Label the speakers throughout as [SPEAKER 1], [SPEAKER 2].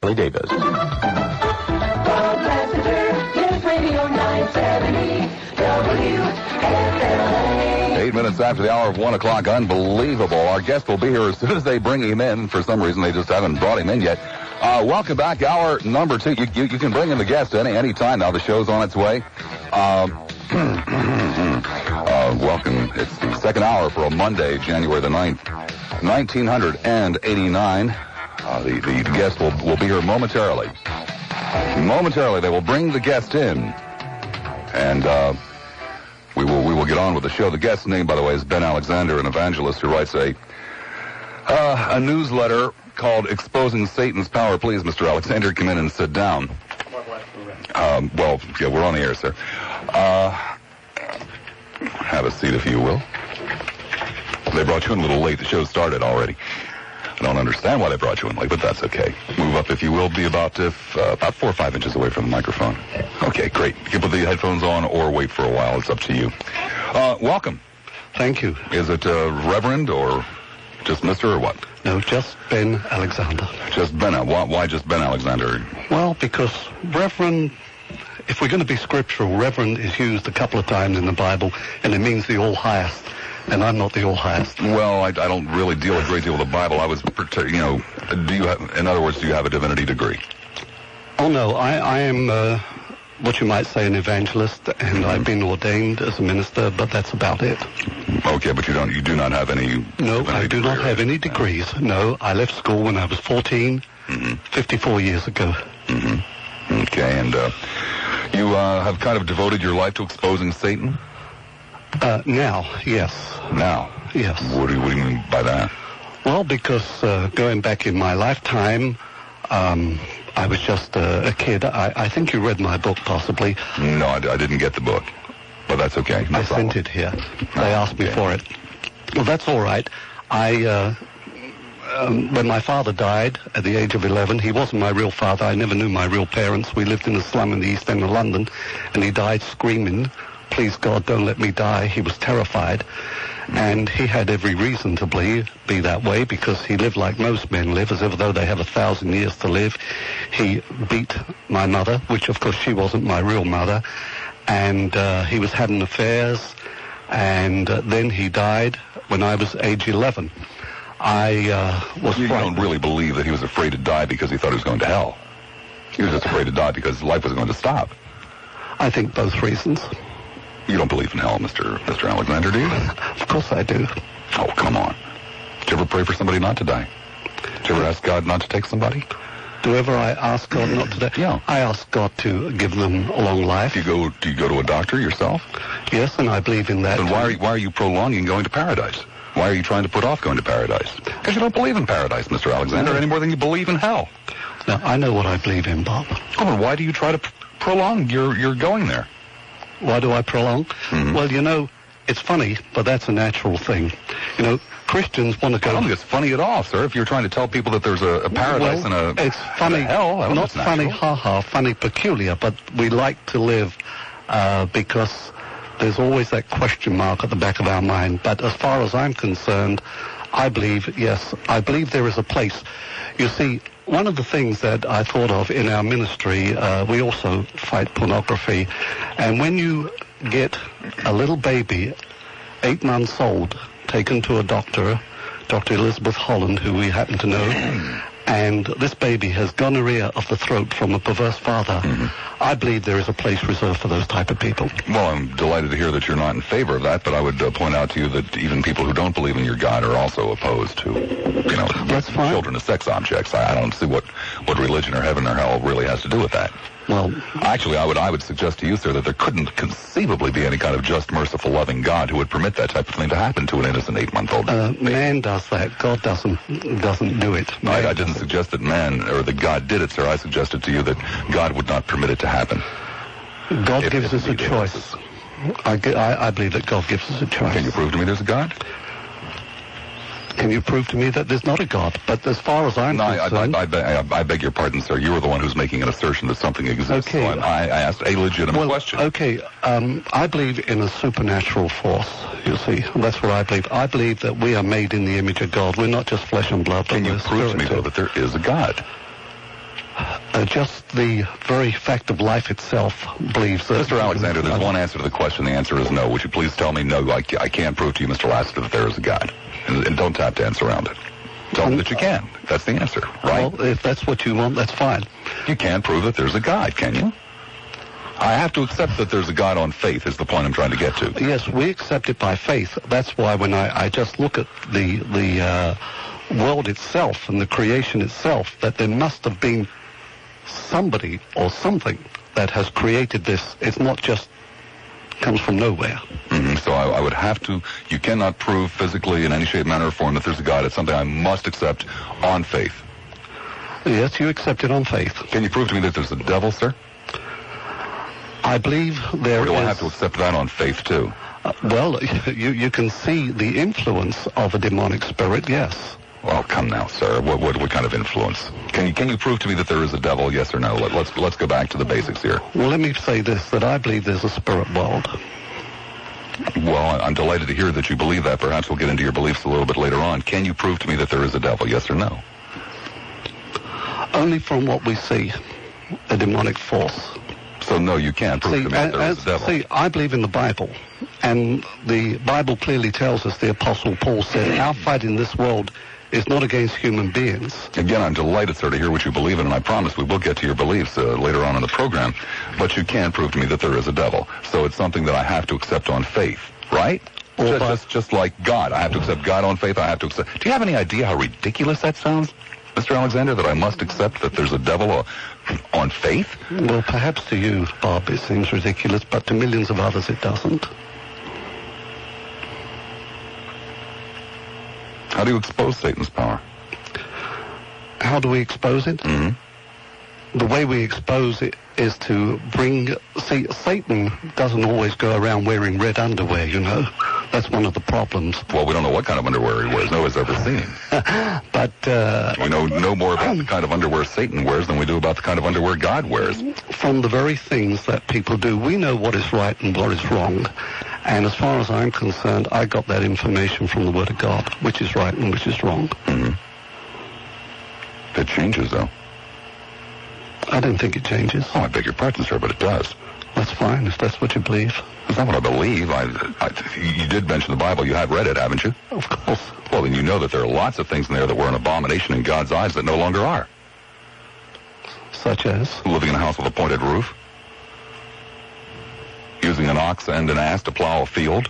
[SPEAKER 1] Davis.
[SPEAKER 2] Lassiter, News Radio 970, WFLA.
[SPEAKER 3] 8 minutes after the hour of 1 o'clock. Unbelievable. Our guest will be here as soon as they bring him in. For some reason, they just haven't brought him in yet. Welcome back. Hour number 2. You can bring in the guest any time now. The show's on its way. Welcome. It's the second hour for a Monday, January the 9th, 1989. The guest will be here momentarily. Momentarily, they will bring the guest in, and we will get on with the show. The guest's name, by the way, is Ben Alexander, an evangelist who writes a newsletter called "Exposing Satan's Power." Please, Mr. Alexander, come in and sit down. Well, yeah, we're on the air, sir. Have a seat, if you will. They brought you in a little late. The show started already. I don't understand why they brought you in late, but that's okay. Move up, if you will. Be about 4 or 5 inches away from the microphone. Okay, great. You can put the headphones on or wait for a while. It's up to you. Welcome.
[SPEAKER 4] Thank you.
[SPEAKER 3] Is it Reverend or just Mr. or what?
[SPEAKER 4] No, just Ben Alexander.
[SPEAKER 3] Just Ben. Why just Ben Alexander?
[SPEAKER 4] Well, because Reverend, if we're going to be scriptural, Reverend is used a couple of times in the Bible, and it means the all-highest. And I'm not the all-highest.
[SPEAKER 3] Well, I don't really deal a great deal with the Bible. I was, do you have, in other words, do you have a divinity degree?
[SPEAKER 4] Oh, no. I am what you might say an evangelist, and I've been ordained as a minister, but that's about it.
[SPEAKER 3] Okay, but you do not have any...
[SPEAKER 4] No, I do not have any degrees. No, I left school when I was 14, 54 years ago.
[SPEAKER 3] Okay, and you have kind of devoted your life to exposing Satan?
[SPEAKER 4] Now, yes.
[SPEAKER 3] Now?
[SPEAKER 4] Yes.
[SPEAKER 3] What do you mean by that?
[SPEAKER 4] Well, because going back in my lifetime, I was just a kid. I think you read my book, possibly.
[SPEAKER 3] No, I didn't get the book. But that's okay. No
[SPEAKER 4] I
[SPEAKER 3] problem.
[SPEAKER 4] sent it here. They asked me for it. Well, that's all right. When my father died at the age of 11, he wasn't my real father. I never knew my real parents. We lived in a slum in the East End of London, and he died screaming, "Please, God, don't let me die." He was terrified, and he had every reason to be that way, because he lived like most men live, as if though they have 1,000 years to live. He beat my mother, which, of course, she wasn't my real mother, and he was having affairs, and then he died when I was age 11. I was
[SPEAKER 3] You
[SPEAKER 4] frightened.
[SPEAKER 3] don't really believe that he was afraid to die because he thought he was going to hell. He was just afraid to die because life was going to stop.
[SPEAKER 4] I think both reasons.
[SPEAKER 3] You don't believe in hell, Mr. Alexander, do you?
[SPEAKER 4] Of course I do.
[SPEAKER 3] Oh, come on. Did you ever pray for somebody not to die? Did you ever ask God not to take somebody?
[SPEAKER 4] Do ever I ask God not to die?
[SPEAKER 3] Yeah.
[SPEAKER 4] I ask God to give them a long life.
[SPEAKER 3] Do you go to a doctor yourself?
[SPEAKER 4] Yes, and I believe in that.
[SPEAKER 3] Then why are you prolonging going to paradise? Why are you trying to put off going to paradise? Because you don't believe in paradise, Mr. Alexander, any more than you believe in hell.
[SPEAKER 4] Now, I know what I believe in, Bob.
[SPEAKER 3] Oh, and why do you try to prolong your going there?
[SPEAKER 4] Why do I prolong? Well, it's funny, but that's a natural thing. Christians want to go...
[SPEAKER 3] I don't think it's funny at all, sir, if you're trying to tell people that there's a paradise and a...
[SPEAKER 4] It's funny,
[SPEAKER 3] and a hell. Well,
[SPEAKER 4] not funny, ha-ha, funny, peculiar, but we like to live because there's always that question mark at the back of our mind. But as far as I'm concerned, I believe there is a place. You see, one of the things that I thought of in our ministry, we also fight pornography, and when you get a little baby, 8 months old, taken to a doctor, Dr. Elizabeth Holland, who we happen to know, and this baby has gonorrhea of the throat from a perverse father, I believe there is a place reserved for those type of people.
[SPEAKER 3] Well, I'm delighted to hear that you're not in favor of that, but I would point out to you that even people who don't believe in your God are also opposed to,
[SPEAKER 4] That's fine.
[SPEAKER 3] children as sex objects. I don't see what religion or heaven or hell really has to do with that.
[SPEAKER 4] Well,
[SPEAKER 3] actually, I would suggest to you, sir, that there couldn't conceivably be any kind of just, merciful, loving God who would permit that type of thing to happen to an innocent 8-month-old baby.
[SPEAKER 4] Man does that. God doesn't do it.
[SPEAKER 3] I didn't suggest that man or that God did it, sir. I suggested to you that God would not permit it to happen.
[SPEAKER 4] God gives us a choice. I believe that God gives us a choice.
[SPEAKER 3] Can you prove to me there's a God?
[SPEAKER 4] Can you prove to me that there's not a God? But as far as I'm concerned...
[SPEAKER 3] I beg your pardon, sir. You were the one who's making an assertion that something exists.
[SPEAKER 4] Okay.
[SPEAKER 3] So I asked a legitimate question.
[SPEAKER 4] Okay. I believe in a supernatural force, you see. That's what I believe. I believe that we are made in the image of God. We're not just flesh and blood.
[SPEAKER 3] Can you prove to me, though, that there is a God?
[SPEAKER 4] Just the very fact of life itself believes that...
[SPEAKER 3] Mr. Alexander, there's one answer to the question. The answer is no. Would you please tell me no, I can't prove to you, Mr. Lassiter, that there is a God. And don't tap dance around it. Tell me that you can. That's the answer, right?
[SPEAKER 4] Well, if that's what you want, that's fine.
[SPEAKER 3] You can't prove that there's a God, can you? I have to accept that there's a God on faith is the point I'm trying to get to.
[SPEAKER 4] Yes, we accept it by faith. That's why when I just look at the world itself and the creation itself, that there must have been somebody or something that has created this. It's not just comes from nowhere.
[SPEAKER 3] Mm-hmm. So I would have to, you cannot prove physically in any shape, manner, or form that there's a God. It's something I must accept on faith.
[SPEAKER 4] Yes, you accept it on faith.
[SPEAKER 3] Can you prove to me that there's a devil, sir?
[SPEAKER 4] I believe there is...
[SPEAKER 3] Or do I have to accept that on faith, too?
[SPEAKER 4] Well, you can see the influence of a demonic spirit, yes.
[SPEAKER 3] Well, come now, sir. What kind of influence? Can you prove to me that there is a devil, yes or no? Let's go back to the basics here.
[SPEAKER 4] Well, let me say this, that I believe there's a spirit world.
[SPEAKER 3] Well, I'm delighted to hear that you believe that. Perhaps we'll get into your beliefs a little bit later on. Can you prove to me that there is a devil, yes or no?
[SPEAKER 4] Only from what we see, a demonic force.
[SPEAKER 3] So, no, you can't prove to me that there is a devil.
[SPEAKER 4] See, I believe in the Bible, and the Bible clearly tells us, the Apostle Paul said, our fight in this world is not against human beings.
[SPEAKER 3] Again, I'm delighted, sir, to hear what you believe in, and I promise we will get to your beliefs later on in the program, but you can prove to me that there is a devil. So it's something that I have to accept on faith, right? Just like God. I have to accept God on faith. I have to accept... Do you have any idea how ridiculous that sounds, Mr. Alexander, that I must accept that there's a devil on faith?
[SPEAKER 4] Well, perhaps to you, Bob, it seems ridiculous, but to millions of others it doesn't.
[SPEAKER 3] How do you expose Satan's power?
[SPEAKER 4] How do we expose it?
[SPEAKER 3] Mm-hmm.
[SPEAKER 4] The way we expose it is to bring... See, Satan doesn't always go around wearing red underwear, you know. That's one of the problems.
[SPEAKER 3] Well, we don't know what kind of underwear he wears. No one's ever seen him.
[SPEAKER 4] But...
[SPEAKER 3] we know no more about the kind of underwear Satan wears than we do about the kind of underwear God wears.
[SPEAKER 4] From the very things that people do, we know what is right and what is wrong. And as far as I'm concerned, I got that information from the Word of God, which is right and which is wrong.
[SPEAKER 3] Mm-hmm. It changes, though.
[SPEAKER 4] I don't think it changes.
[SPEAKER 3] Oh, I beg your pardon, sir, but it does.
[SPEAKER 4] That's fine, if that's what you believe.
[SPEAKER 3] That's not what I believe. You did mention the Bible. You have read it, haven't you?
[SPEAKER 4] Of course.
[SPEAKER 3] Well, then you know that there are lots of things in there that were an abomination in God's eyes that no longer are.
[SPEAKER 4] Such as?
[SPEAKER 3] Living in a house with a pointed roof. Using an ox and an ass to plow a field.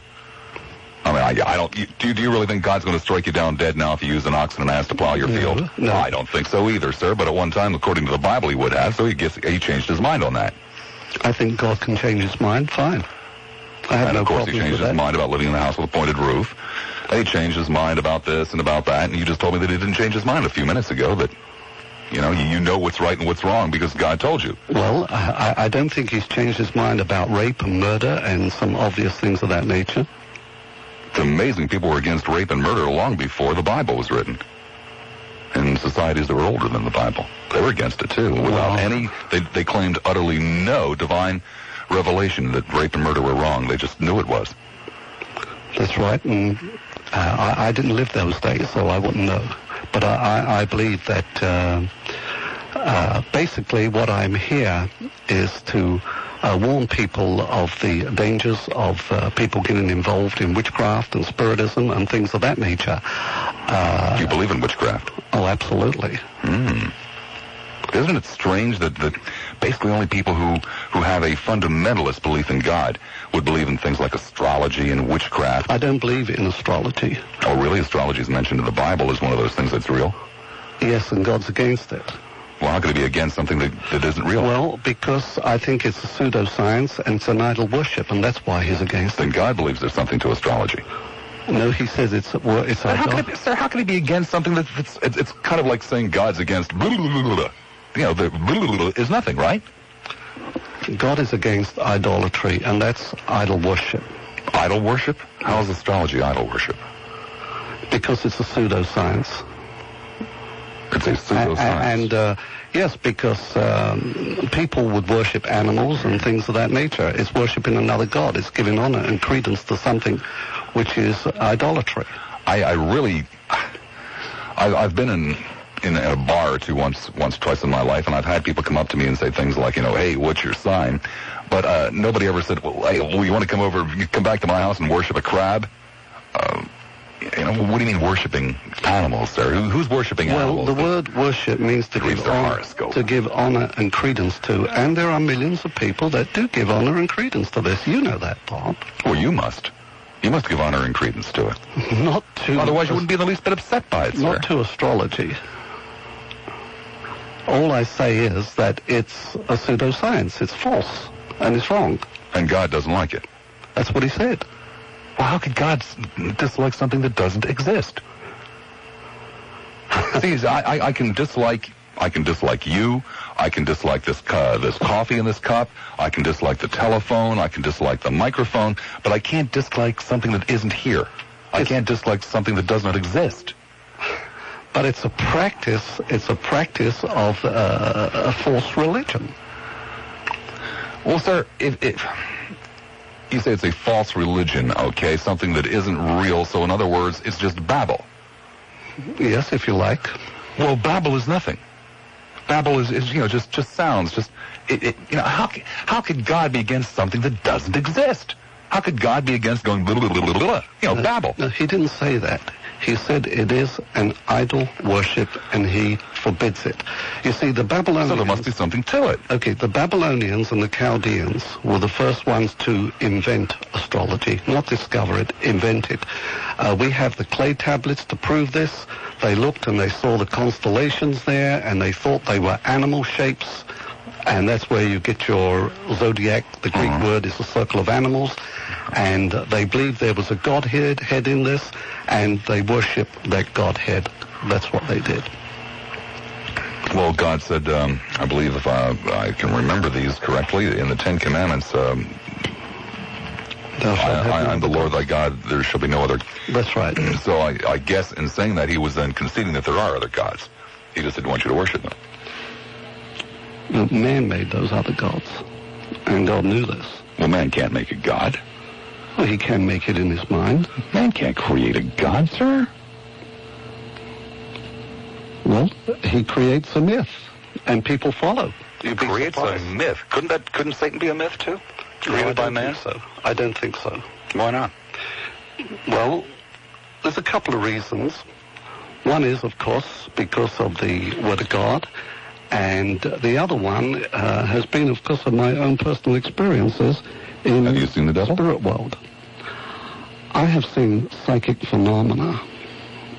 [SPEAKER 3] I mean, I don't... Do you really think God's going to strike you down dead now if you use an ox and an ass to plow your field?
[SPEAKER 4] No.
[SPEAKER 3] I don't think so either, sir. But at one time, according to the Bible, he would have. So he changed his mind on that.
[SPEAKER 4] I think God can change his mind. Fine. I have no problem with that. And of course, he changed his mind about living in a house with a pointed roof. And he changed his mind about this and about that. And you just told me that he didn't change his mind a few minutes ago. That, you know what's right and what's wrong because God told you. Well, I don't think he's changed his mind about rape and murder and some obvious things of that nature.
[SPEAKER 3] It's amazing people were against rape and murder long before the Bible was written. In societies that were older than the Bible. They were against it, too. Without any... They claimed utterly no divine revelation that rape and murder were wrong. They just knew it was.
[SPEAKER 4] That's right. And I didn't live those days, so I wouldn't know. But I believe that basically what I'm here is to warn people of the dangers of people getting involved in witchcraft and spiritism and things of that nature.
[SPEAKER 3] Do you believe in witchcraft?
[SPEAKER 4] Oh, absolutely.
[SPEAKER 3] Isn't it strange that basically only people who have a fundamentalist belief in God would believe in things like astrology and witchcraft?
[SPEAKER 4] I don't believe in astrology.
[SPEAKER 3] Oh, really? Astrology is mentioned in the Bible as one of those things that's real?
[SPEAKER 4] Yes, and God's against it.
[SPEAKER 3] Well, how could it be against something that isn't real?
[SPEAKER 4] Well, because I think it's a pseudoscience and it's an idol worship, and that's why he's against it.
[SPEAKER 3] Then God believes there's something to astrology.
[SPEAKER 4] No, he says it's
[SPEAKER 3] Sir, how can he be against something it's kind of like saying God's against blah, blah, blah, blah. You know, the blah, blah, blah is nothing, right?
[SPEAKER 4] God is against idolatry, and that's idol worship.
[SPEAKER 3] Idol worship? How is astrology idol worship?
[SPEAKER 4] Because it's a pseudoscience.
[SPEAKER 3] It's a pseudoscience.
[SPEAKER 4] And yes, because people would worship animals and things of that nature. It's worshiping another god. It's giving honor and credence to something which is idolatry.
[SPEAKER 3] I've been in a bar or two once, twice in my life, and I've had people come up to me and say things like, hey, what's your sign? But nobody ever said, well, you want to come back to my house and worship a crab? What do you mean worshiping animals, sir? Who's worshiping animals?
[SPEAKER 4] Well, the word worship means to give honor and credence to, and there are millions of people that do give honor and credence to this. You know that, Bob.
[SPEAKER 3] Well, you must. You must give honor and credence to it.
[SPEAKER 4] Not to...
[SPEAKER 3] Otherwise, you wouldn't be the least bit upset by it, sir.
[SPEAKER 4] Not to astrology. All I say is that it's a pseudoscience. It's false, and it's wrong.
[SPEAKER 3] And God doesn't like it.
[SPEAKER 4] That's what he said.
[SPEAKER 3] Well, how could God dislike something that doesn't exist? See, I can dislike you. I can dislike this coffee in this cup. I can dislike the telephone. I can dislike the microphone. But I can't dislike something that isn't here. I can't dislike something that does not exist.
[SPEAKER 4] But it's a practice. It's a practice of a false religion.
[SPEAKER 3] Well, sir, if you say it's a false religion, okay, something that isn't real, so in other words, it's just babble.
[SPEAKER 4] Yes, if you like.
[SPEAKER 3] Well, babble is nothing. Babble is just sounds. How could God be against something that doesn't exist? How could God be against going babble?
[SPEAKER 4] No, he didn't say that. He said it is an idol worship, and he forbids it. You see, the Babylonians...
[SPEAKER 3] So there must be something to it.
[SPEAKER 4] Okay, the Babylonians and the Chaldeans were the first ones to invent astrology, not discover it, invent it. We have the clay tablets to prove this. They looked and they saw the constellations there, and they thought they were animal shapes, and that's where you get your zodiac. The Greek word is a circle of animals, and they believed there was a godhead in this, and they worshipped that godhead. That's what they did.
[SPEAKER 3] Well, God said, I believe if I can remember these correctly, in the Ten Commandments, I'm the Lord thy God, there shall be no other.
[SPEAKER 4] That's right.
[SPEAKER 3] So I guess in saying that, he was then conceding that there are other gods. He just didn't want you to worship them.
[SPEAKER 4] Man made those other gods, and God knew this.
[SPEAKER 3] Well, man can't make a god.
[SPEAKER 4] Well, he can make it in his mind.
[SPEAKER 3] Man can't create a god, sir.
[SPEAKER 4] Well, he creates a myth, and people follow.
[SPEAKER 3] He creates a myth. Couldn't Satan be a myth too? Created by man?
[SPEAKER 4] I don't think so.
[SPEAKER 3] Why not?
[SPEAKER 4] Well, there's a couple of reasons. One is, of course, because of the Word of God, and the other one has been, of course, of my own personal experiences in
[SPEAKER 3] Have you seen the devil?
[SPEAKER 4] Spirit world. I have seen psychic phenomena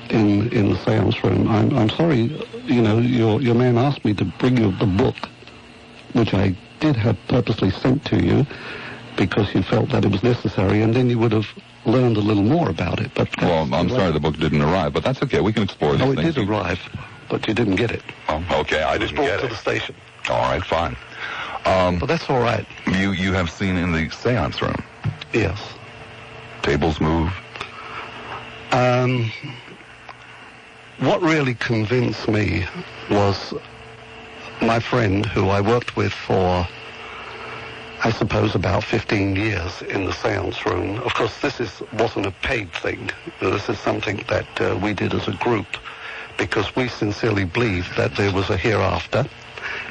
[SPEAKER 4] in the seance room. I'm sorry, your man asked me to bring you the book, which I did have purposely sent to you because you felt that it was necessary, and then you would have learned a little more about it. But
[SPEAKER 3] well, I'm sorry the book didn't arrive, but that's okay. We can explore these things.
[SPEAKER 4] No, it did arrive, but you didn't get it.
[SPEAKER 3] Oh, okay, I didn't get it.
[SPEAKER 4] It was brought to the station.
[SPEAKER 3] All right, fine.
[SPEAKER 4] But that's all right.
[SPEAKER 3] You have seen in the seance room?
[SPEAKER 4] Yes.
[SPEAKER 3] Tables move?
[SPEAKER 4] What really convinced me was my friend who I worked with for, I suppose, about 15 years in the seance room. Of course, wasn't a paid thing. This is something that we did as a group because we sincerely believed that there was a hereafter,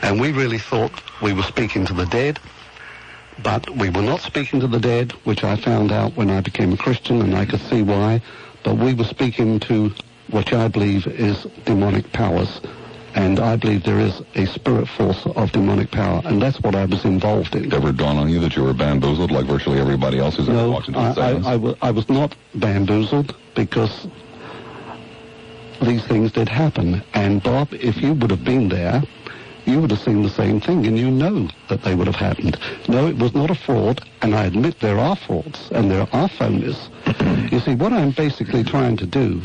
[SPEAKER 4] and we really thought we were speaking to the dead, but we were not speaking to the dead, which I found out when I became a Christian, and I could see why, but we were speaking to what I believe is demonic powers. And I believe there is a spirit force of demonic power, and that's what I was involved in.
[SPEAKER 3] Ever dawn on you that you were bamboozled like virtually everybody else who's ever walked into the seance?
[SPEAKER 4] I was not bamboozled because these things did happen. And Bob, if you would have been there, you would have seen the same thing, and you know that they would have happened. No, it was not a fraud, and I admit there are frauds, and there are phonies. You see, what I'm basically trying to do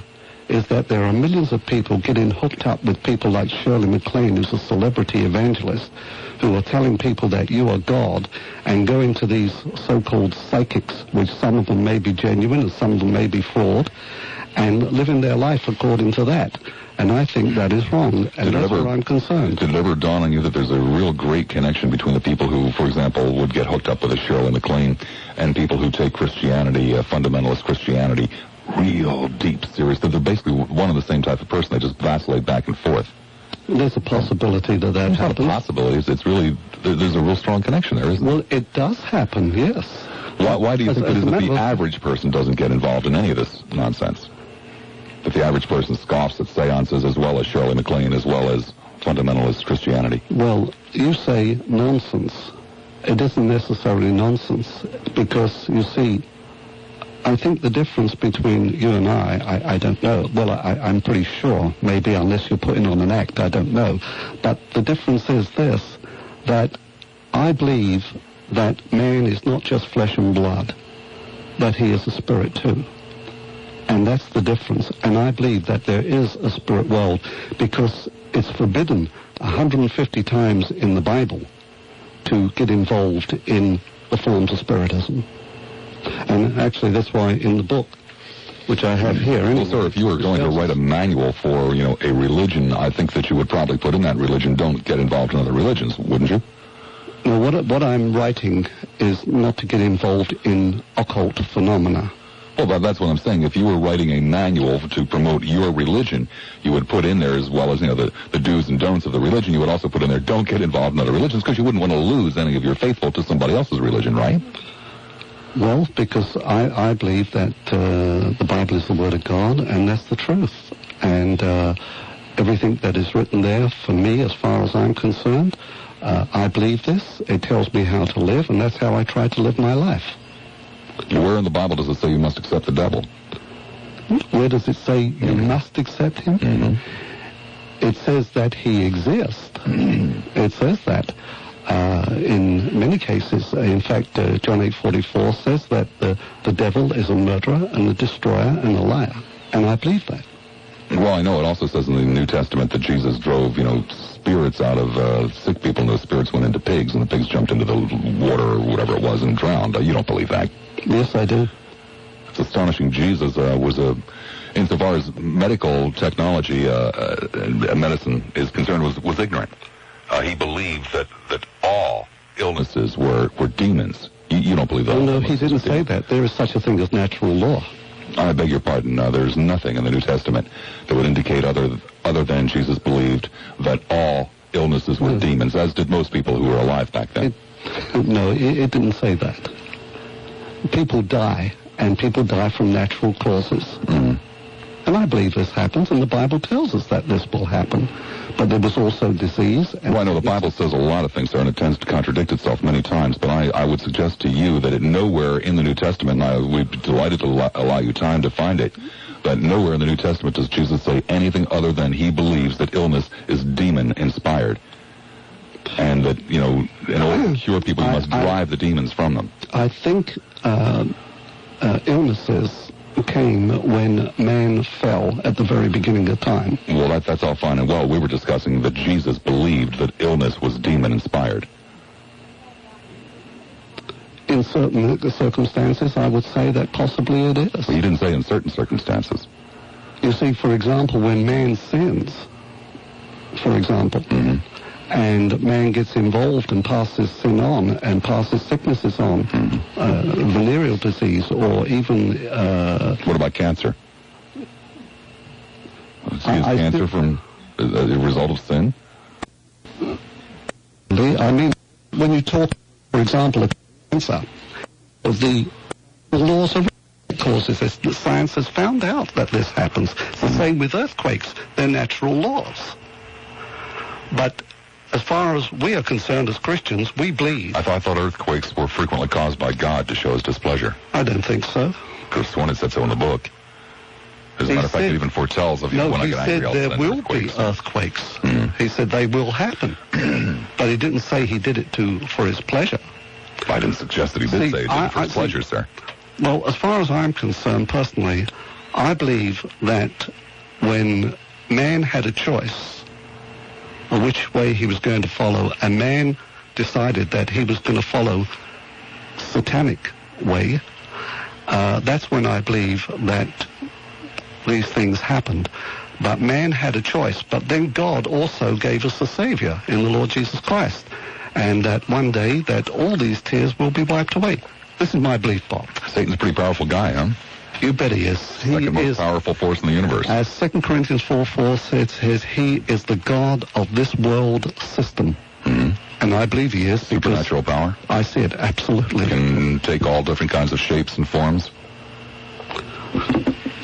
[SPEAKER 4] is that there are millions of people getting hooked up with people like Shirley MacLaine, who's a celebrity evangelist, who are telling people that you are God, and going to these so-called psychics, which some of them may be genuine and some of them may be fraud, and living their life according to that. And I think that is wrong, and that's where I'm concerned.
[SPEAKER 3] Did it ever dawn on you that there's a real great connection between the people who, for example, would get hooked up with a Shirley MacLaine and people who take Christianity, fundamentalist Christianity, real deep, serious. They're basically one and the same type of person. They just vacillate back and forth.
[SPEAKER 4] There's a possibility that
[SPEAKER 3] There's
[SPEAKER 4] happens.
[SPEAKER 3] not a possibility. It's really, there's a real strong connection there, isn't there?
[SPEAKER 4] Well, it does happen, yes.
[SPEAKER 3] Why do you think it is that the average person doesn't get involved in any of this nonsense? That the average person scoffs at seances as well as Shirley MacLaine, as well as fundamentalist Christianity?
[SPEAKER 4] Well, you say nonsense. It isn't necessarily nonsense because, you see, I think the difference between you and I don't know. Well, I'm pretty sure, maybe unless you're putting on an act, I don't know. But the difference is this, that I believe that man is not just flesh and blood, but he is a spirit too. And that's the difference. And I believe that there is a spirit world because it's forbidden 150 times in the Bible to get involved in the forms of spiritism. And actually, that's why in the book, which I have here...
[SPEAKER 3] Well, sir, if you were going to write a manual for, a religion, I think that you would probably put in that religion, don't get involved in other religions, wouldn't you?
[SPEAKER 4] No, what I'm writing is not to get involved in occult phenomena.
[SPEAKER 3] Well, that's what I'm saying. If you were writing a manual to promote your religion, you would put in there, as well as, the do's and don'ts of the religion, you would also put in there, don't get involved in other religions, because you wouldn't want to lose any of your faithful to somebody else's religion, right?
[SPEAKER 4] Well, because I believe that the Bible is the Word of God, and that's the truth. And everything that is written there, for me, as far as I'm concerned, I believe this. It tells me how to live, and that's how I try to live my life.
[SPEAKER 3] Where in the Bible does it say you must accept the devil?
[SPEAKER 4] Where does it say you must accept him?
[SPEAKER 3] Mm-hmm.
[SPEAKER 4] It says that he exists. It says that. In many cases, in fact, John 8:44 says that the devil is a murderer and a destroyer and a liar. And I believe that.
[SPEAKER 3] Well, I know it also says in the New Testament that Jesus drove, spirits out of sick people, and those spirits went into pigs, and the pigs jumped into the water or whatever it was and drowned. You don't believe that?
[SPEAKER 4] Yes, I do.
[SPEAKER 3] It's astonishing. Jesus was insofar as medical technology and medicine is concerned, was ignorant. He believed that all illnesses were demons. You don't believe that?
[SPEAKER 4] Oh, no, he didn't say that. There is such a thing as natural law.
[SPEAKER 3] I beg your pardon. There's nothing in the New Testament that would indicate other than Jesus believed that all illnesses were demons, as did most people who were alive back then.
[SPEAKER 4] It didn't say that. People die, and people die from natural causes.
[SPEAKER 3] Mm-hmm.
[SPEAKER 4] And I believe this happens, and the Bible tells us that this will happen. But there was also disease.
[SPEAKER 3] Well, I know the Bible says a lot of things, sir, and it tends to contradict itself many times. But I would suggest to you that nowhere in the New Testament, and we'd be delighted to allow you time to find it, but nowhere in the New Testament does Jesus say anything other than he believes that illness is demon-inspired. And that, in order to cure people, you must drive the demons from them.
[SPEAKER 4] I think illnesses came when man fell at the very beginning of time.
[SPEAKER 3] Well, that's all fine and well. We were discussing that Jesus believed that illness was demon-inspired.
[SPEAKER 4] In certain circumstances, I would say that possibly it is.
[SPEAKER 3] Well, you didn't say in certain circumstances.
[SPEAKER 4] You see, for example, when man sins, for example, and man gets involved and passes sin on and passes sicknesses on, venereal disease or even...
[SPEAKER 3] what about cancer? Is cancer from a result of sin?
[SPEAKER 4] I mean, when you talk, for example, of cancer, the laws of causes this. The science has found out that this happens. It's the same with earthquakes. They're natural laws. But as far as we are concerned as Christians, we believe...
[SPEAKER 3] I thought earthquakes were frequently caused by God to show his displeasure.
[SPEAKER 4] I don't think so.
[SPEAKER 3] Because one had said so in the book. As a matter of fact, it even foretells of when I get angry, I'll send
[SPEAKER 4] there will be earthquakes. He said they will happen. But he didn't say he did it for his pleasure.
[SPEAKER 3] I didn't suggest that he did say he did it for his pleasure, sir.
[SPEAKER 4] Well, as far as I'm concerned, personally, I believe that when man had a choice of which way he was going to follow, and man decided that he was going to follow satanic way, that's when I believe that these things happened. But man had a choice. But then God also gave us a Savior in the Lord Jesus Christ. And that one day that all these tears will be wiped away. This is my belief, Bob.
[SPEAKER 3] Satan's a pretty powerful guy, huh?
[SPEAKER 4] You bet he is. He
[SPEAKER 3] Second most
[SPEAKER 4] is,
[SPEAKER 3] powerful force in the universe.
[SPEAKER 4] as 2 Corinthians 4:4 says, he is the God of this world system.
[SPEAKER 3] Mm-hmm.
[SPEAKER 4] And I believe he is.
[SPEAKER 3] Supernatural power.
[SPEAKER 4] I see it, absolutely.
[SPEAKER 3] He can take all different kinds of shapes and forms.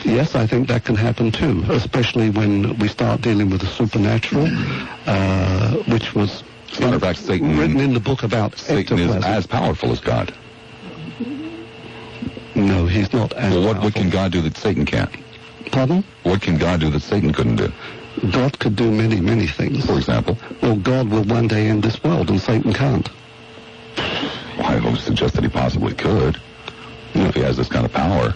[SPEAKER 4] Yes, I think that can happen too, especially when we start dealing with the supernatural, which was
[SPEAKER 3] As a matter of fact, Satan,
[SPEAKER 4] written in the book about
[SPEAKER 3] Satan is
[SPEAKER 4] ectoplasm.
[SPEAKER 3] as powerful as God.
[SPEAKER 4] No, he's not as
[SPEAKER 3] Well, what
[SPEAKER 4] powerful.
[SPEAKER 3] can God do that Satan can't?
[SPEAKER 4] Pardon?
[SPEAKER 3] What can God do that Satan couldn't do?
[SPEAKER 4] God could do many, many things.
[SPEAKER 3] For example,
[SPEAKER 4] Well, God will one day end this world, and Satan can't.
[SPEAKER 3] I don't suggest that he possibly could, if he has this kind of power.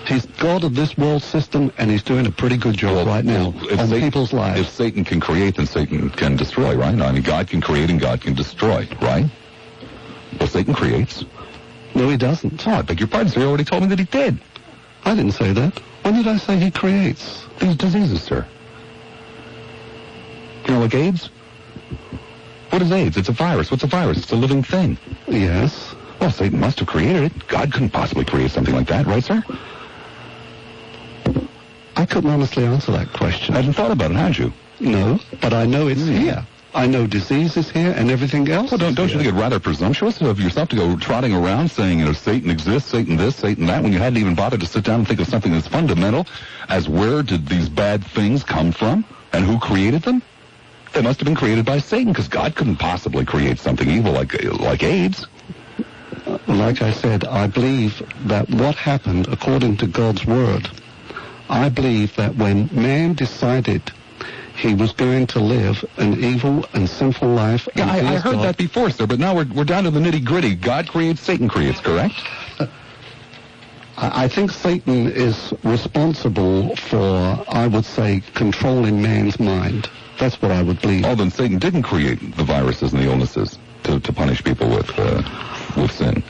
[SPEAKER 4] He's God of this world system, and he's doing a pretty good job right now
[SPEAKER 3] if
[SPEAKER 4] on
[SPEAKER 3] Satan-
[SPEAKER 4] people's
[SPEAKER 3] If
[SPEAKER 4] lives.
[SPEAKER 3] Satan can create, then Satan can destroy, right? I mean, God can create and God can destroy, right? Well, Satan creates.
[SPEAKER 4] No, he doesn't.
[SPEAKER 3] Oh, I beg your pardon, sir. You already told me that he did.
[SPEAKER 4] I didn't say that. When did I say he creates?
[SPEAKER 3] These diseases, sir. You know, like AIDS? What is AIDS? It's a virus. What's a virus? It's a living thing.
[SPEAKER 4] Yes.
[SPEAKER 3] Well, Satan must have created it. God couldn't possibly create something like that, right, sir?
[SPEAKER 4] I couldn't honestly answer that
[SPEAKER 3] I
[SPEAKER 4] question.
[SPEAKER 3] hadn't thought about it, had you?
[SPEAKER 4] No, but I know it's here. I know disease is here and everything else.
[SPEAKER 3] Well, don't
[SPEAKER 4] is
[SPEAKER 3] you
[SPEAKER 4] here.
[SPEAKER 3] think it rather presumptuous of yourself to go trotting around saying, you know, Satan exists, Satan this, Satan that, when you hadn't even bothered to sit down and think of something that's fundamental as where did these bad things come from and who created them? They must have been created by Satan, because God couldn't possibly create something evil like AIDS.
[SPEAKER 4] Like I said, I believe that what happened, according to God's word, I believe that when man decided he was going to live an evil and sinful life.
[SPEAKER 3] Yeah,
[SPEAKER 4] and
[SPEAKER 3] I
[SPEAKER 4] fears
[SPEAKER 3] heard
[SPEAKER 4] God,
[SPEAKER 3] that before, sir, but now we're down to the nitty-gritty. God creates, Satan creates, correct?
[SPEAKER 4] I think Satan is responsible for, I would say, controlling man's mind. That's what I would believe.
[SPEAKER 3] Oh, then Satan didn't create the viruses and the illnesses to punish people with sin.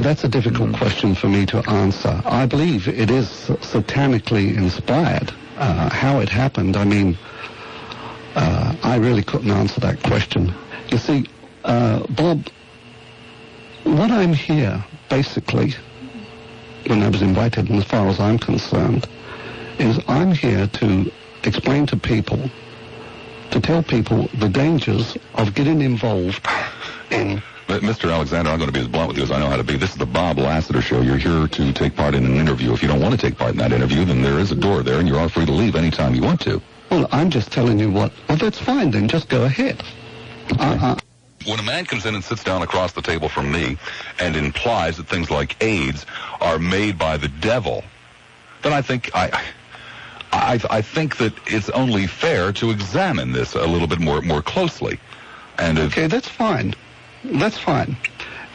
[SPEAKER 4] That's a difficult question for me to answer. I believe it is satanically inspired. How it happened, I mean, I really couldn't answer that question. You see, Bob, what I'm here, basically, when I was invited, and as far as I'm concerned, is I'm here to explain to people, to tell people the dangers of getting involved in...
[SPEAKER 3] Mr. Alexander, I'm going to be as blunt with you as I know how to be. This is the Bob Lassiter Show. You're here to take part in an interview. If you don't want to take part in that interview, then there is a door there, and you're all free to leave anytime you want to.
[SPEAKER 4] Well, I'm just telling you what... Well, that's fine, then. Just go ahead.
[SPEAKER 3] When a man comes in and sits down across the table from me and implies that things like AIDS are made by the devil, then I think I think that it's only fair to examine this a little bit more closely. And
[SPEAKER 4] Okay, that's fine. That's fine.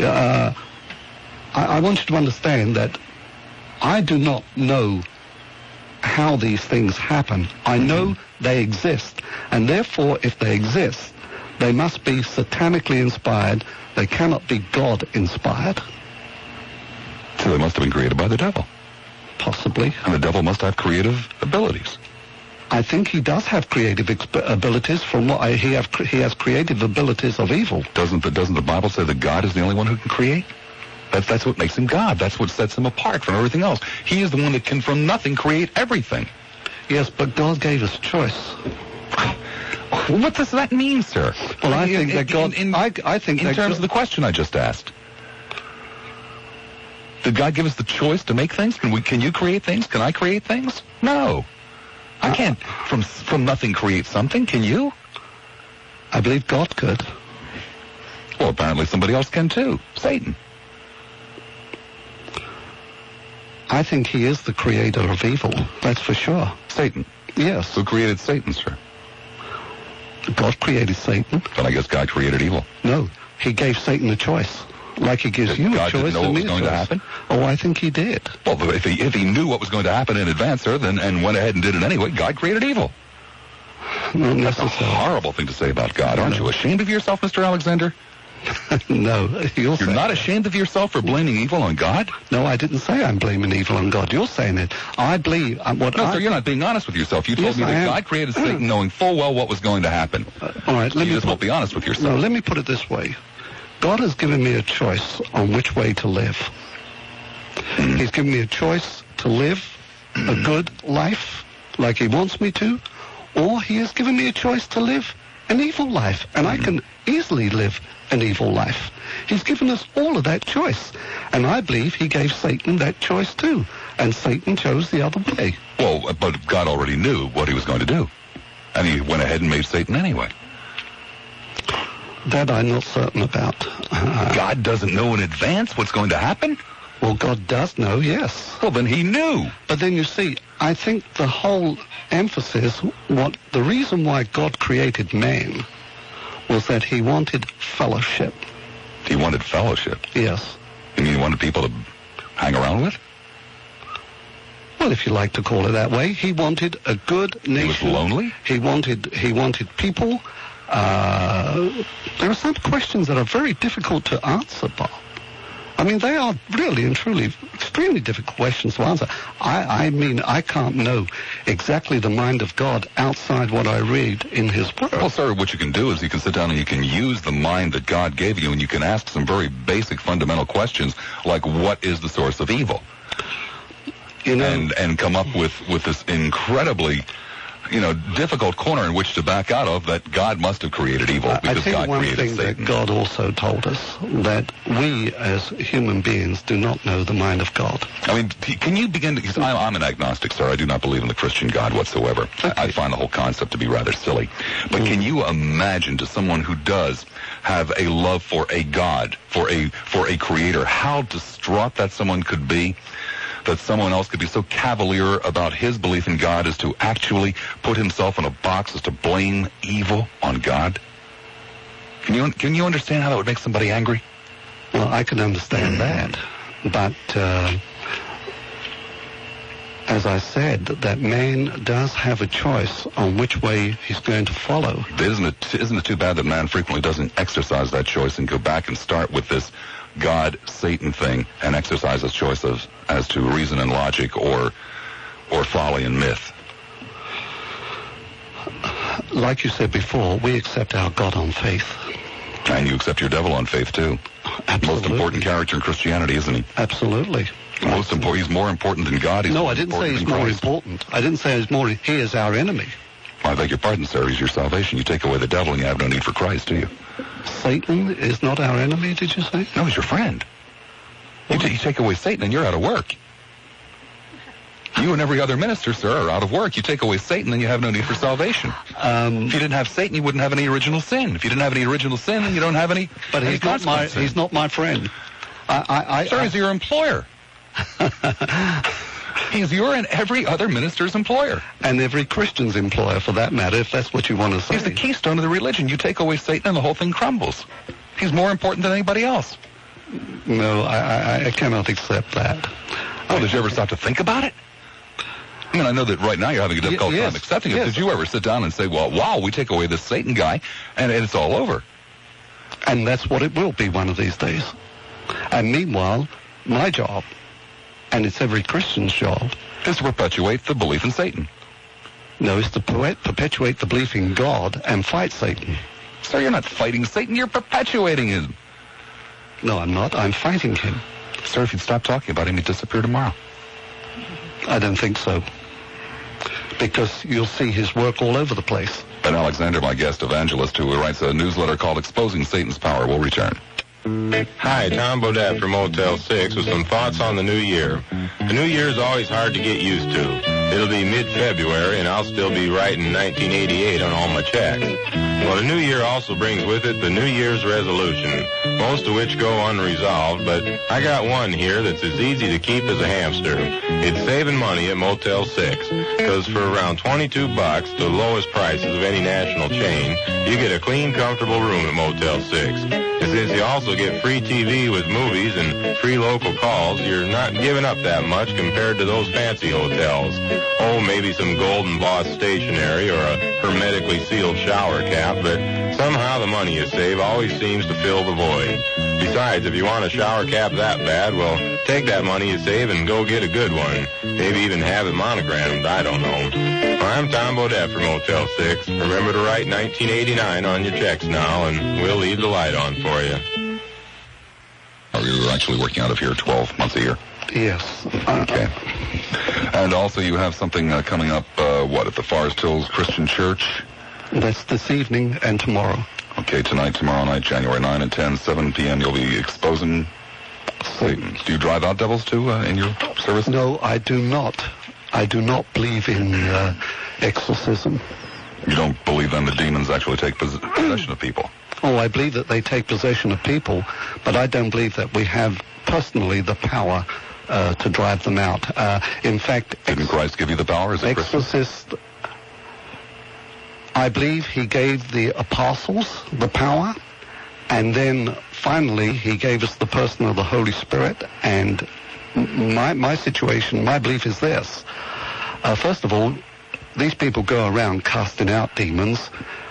[SPEAKER 4] I want you to understand that I do not know how these things happen. I know they exist, and therefore, if they exist, they must be satanically inspired. They cannot be God-inspired.
[SPEAKER 3] so they must have been created by the devil.
[SPEAKER 4] Possibly.
[SPEAKER 3] And the devil must have creative abilities.
[SPEAKER 4] I think he does have creative abilities. From what he has creative abilities of evil.
[SPEAKER 3] Doesn't the Bible say that God is the only one who can create? That's what makes him God. That's what sets him apart from everything else. He is the one that can from nothing create everything.
[SPEAKER 4] Yes, but God gave us choice.
[SPEAKER 3] What does that mean, sir?
[SPEAKER 4] Well, I think that God... I think
[SPEAKER 3] in
[SPEAKER 4] that
[SPEAKER 3] terms
[SPEAKER 4] God-
[SPEAKER 3] of the question I just asked. Did God give us the choice to make things? Can you create things? Can I create things? No. I can't from nothing create something. Can you?
[SPEAKER 4] I believe God could.
[SPEAKER 3] Well, apparently somebody else can too. Satan.
[SPEAKER 4] I think he is the creator of evil. That's for sure.
[SPEAKER 3] Satan.
[SPEAKER 4] Yes.
[SPEAKER 3] Who created Satan, sir?
[SPEAKER 4] God created Satan.
[SPEAKER 3] Then I guess God created evil.
[SPEAKER 4] No. He gave Satan a choice. Like he gives you a
[SPEAKER 3] God
[SPEAKER 4] choice
[SPEAKER 3] didn't know
[SPEAKER 4] and
[SPEAKER 3] what
[SPEAKER 4] me
[SPEAKER 3] was
[SPEAKER 4] a
[SPEAKER 3] going to
[SPEAKER 4] choice.
[SPEAKER 3] happen?
[SPEAKER 4] Oh, I think he did.
[SPEAKER 3] Well, if he knew what was going to happen in advance, sir, and went ahead and did it anyway, God created evil.
[SPEAKER 4] Not
[SPEAKER 3] That's a
[SPEAKER 4] necessarily.
[SPEAKER 3] horrible thing to say about God. Aren't
[SPEAKER 4] No.
[SPEAKER 3] you ashamed of yourself, Mr. Alexander?
[SPEAKER 4] No.
[SPEAKER 3] You're not ashamed of yourself for blaming evil on God?
[SPEAKER 4] No, I didn't say I'm blaming evil on God. You're saying it. I believe what
[SPEAKER 3] No,
[SPEAKER 4] I...
[SPEAKER 3] sir, you're not being honest with yourself. You told
[SPEAKER 4] Yes,
[SPEAKER 3] me
[SPEAKER 4] I
[SPEAKER 3] that
[SPEAKER 4] am.
[SPEAKER 3] God created Satan knowing full well what was going to happen.
[SPEAKER 4] all right, let
[SPEAKER 3] You
[SPEAKER 4] me
[SPEAKER 3] just won't be honest with
[SPEAKER 4] No,
[SPEAKER 3] yourself.
[SPEAKER 4] let me put it this way. God has given me a choice on which way to live. He's given me a choice to live a good life like he wants me to, or he has given me a choice to live an evil life, and I can easily live an evil life. He's given us all of that choice, and I believe he gave Satan that choice too, and Satan chose the other way.
[SPEAKER 3] Well, but God already knew what he was going to do, and he went ahead and made Satan anyway.
[SPEAKER 4] That I'm not certain about.
[SPEAKER 3] God doesn't know in advance what's going to happen?
[SPEAKER 4] Well, God does know, yes.
[SPEAKER 3] Well, then he knew.
[SPEAKER 4] But then you see, I think the whole emphasis, the reason why God created man was that he wanted fellowship.
[SPEAKER 3] He wanted fellowship?
[SPEAKER 4] Yes.
[SPEAKER 3] You mean he wanted people to hang around with?
[SPEAKER 4] Well, if you like to call it that way, he wanted a good nation.
[SPEAKER 3] He was lonely?
[SPEAKER 4] He wanted people. There are some questions that are very difficult to answer, Bob. I mean, they are really and truly extremely difficult questions to answer. I mean, I can't know exactly the mind of God outside what I read in his word.
[SPEAKER 3] Well, sir, what you can do is you can sit down and you can use the mind that God gave you, and you can ask some very basic fundamental questions like, what is the source of evil?
[SPEAKER 4] You know,
[SPEAKER 3] and come up with this incredibly, difficult corner in which to back out of that God must have created evil because
[SPEAKER 4] I think
[SPEAKER 3] God
[SPEAKER 4] one
[SPEAKER 3] created
[SPEAKER 4] thing
[SPEAKER 3] Satan.
[SPEAKER 4] that God also told us, that we as human beings do not know the mind of God.
[SPEAKER 3] I mean, can you begin to, because I'm an agnostic, sir. I do not believe in the Christian God whatsoever.
[SPEAKER 4] Okay.
[SPEAKER 3] I find the whole concept to be rather silly. But can you imagine, to someone who does have a love for a God, for a creator, how distraught that someone could be? That someone else could be so cavalier about his belief in God as to actually put himself in a box as to blame evil on God? Can you understand how that would make somebody angry?
[SPEAKER 4] Well, I can understand that. But as I said, that man does have a choice on which way he's going to follow.
[SPEAKER 3] Isn't it too bad that man frequently doesn't exercise that choice and go back and start with this God-Satan thing and exercise his choice as to reason and logic or folly and myth?
[SPEAKER 4] Like you said before, we accept our God on faith.
[SPEAKER 3] And you accept your devil on faith, too.
[SPEAKER 4] Absolutely.
[SPEAKER 3] Most important character in Christianity, isn't he?
[SPEAKER 4] Absolutely.
[SPEAKER 3] Most important. He's more important than God.
[SPEAKER 4] No, I didn't say he's more important. I didn't say he's more. He is our enemy.
[SPEAKER 3] Well, I beg your pardon, sir. He's your salvation. You take away the devil and you have no need for Christ, do you?
[SPEAKER 4] Satan is not our enemy, did you say?
[SPEAKER 3] No, he's your friend. You take away Satan and you're out of work. You and every other minister, sir, are out of work. You take away Satan and you have no need for salvation. If you didn't have Satan, you wouldn't have any original sin. If you didn't have any original sin, then you don't have any.
[SPEAKER 4] But
[SPEAKER 3] any
[SPEAKER 4] he's not my friend.
[SPEAKER 3] Sir, he's your employer. He's your and every other minister's employer.
[SPEAKER 4] And every Christian's employer, for that matter, if that's what you want to say.
[SPEAKER 3] He's the keystone of the religion. You take away Satan and the whole thing crumbles. He's more important than anybody else.
[SPEAKER 4] No, I cannot accept that.
[SPEAKER 3] Oh, did you ever stop to think about it? I mean, I know that right now you're having a difficult time accepting it.
[SPEAKER 4] Yes.
[SPEAKER 3] Did you ever sit down and say, well, wow, we take away this Satan guy, and it's all over?
[SPEAKER 4] And that's what it will be one of these days. And meanwhile, my job, and it's every Christian's job,
[SPEAKER 3] is to perpetuate the belief in Satan.
[SPEAKER 4] No, it's to perpetuate the belief in God and fight Satan.
[SPEAKER 3] Sir, you're not fighting Satan, you're perpetuating him.
[SPEAKER 4] No, I'm not. I'm fighting him.
[SPEAKER 3] Sir, if you'd stop talking about him, he'd disappear tomorrow.
[SPEAKER 4] I don't think so. Because you'll see his work all over the place.
[SPEAKER 3] Ben Alexander, my guest evangelist, who writes a newsletter called Exposing Satan's Power, will return.
[SPEAKER 1] Hi, Tom Bodette from Motel 6 with some thoughts on the new year. The new year is always hard to get used to. It'll be mid-February, and I'll still be writing 1988 on all my checks. Well, the new year also brings with it the New Year's resolution, most of which go unresolved, but I got one here that's as easy to keep as a hamster. It's saving money at Motel 6, because for around $22, the lowest prices of any national chain, you get a clean, comfortable room at Motel 6. And since you also get free TV with movies and free local calls, you're not giving up that much compared to those fancy hotels. Oh, maybe some gold embossed stationery or a hermetically sealed shower cap, but somehow the money you save always seems to fill the void. Besides, if you want a shower cap that bad, well, take that money you save and go get a good one. Maybe even have it monogrammed, I don't know. Well, I'm Tom Bodette from Motel 6. Remember to write 1989 on your checks now, and we'll leave the light on for you.
[SPEAKER 3] Are you actually working out of here 12 months a year?
[SPEAKER 4] Yes.
[SPEAKER 3] Okay. And also you have something coming up, at the Forest Hills Christian Church?
[SPEAKER 4] That's this evening and tomorrow.
[SPEAKER 3] Okay, tonight, tomorrow night, January 9 and 10, 7 p.m., you'll be exposing Satan. Do you drive out devils, too, in your service?
[SPEAKER 4] No, I do not. I do not believe in exorcism.
[SPEAKER 3] You don't believe then the demons actually take possession of people?
[SPEAKER 4] Oh, I believe that they take possession of people, but I don't believe that we have personally the power to drive them out. In fact...
[SPEAKER 3] Didn't Christ give you the power as a
[SPEAKER 4] exorcist, I believe he gave the apostles the power, and then finally he gave us the person of the Holy Spirit. And my situation, my belief is this. First of all, these people go around casting out demons.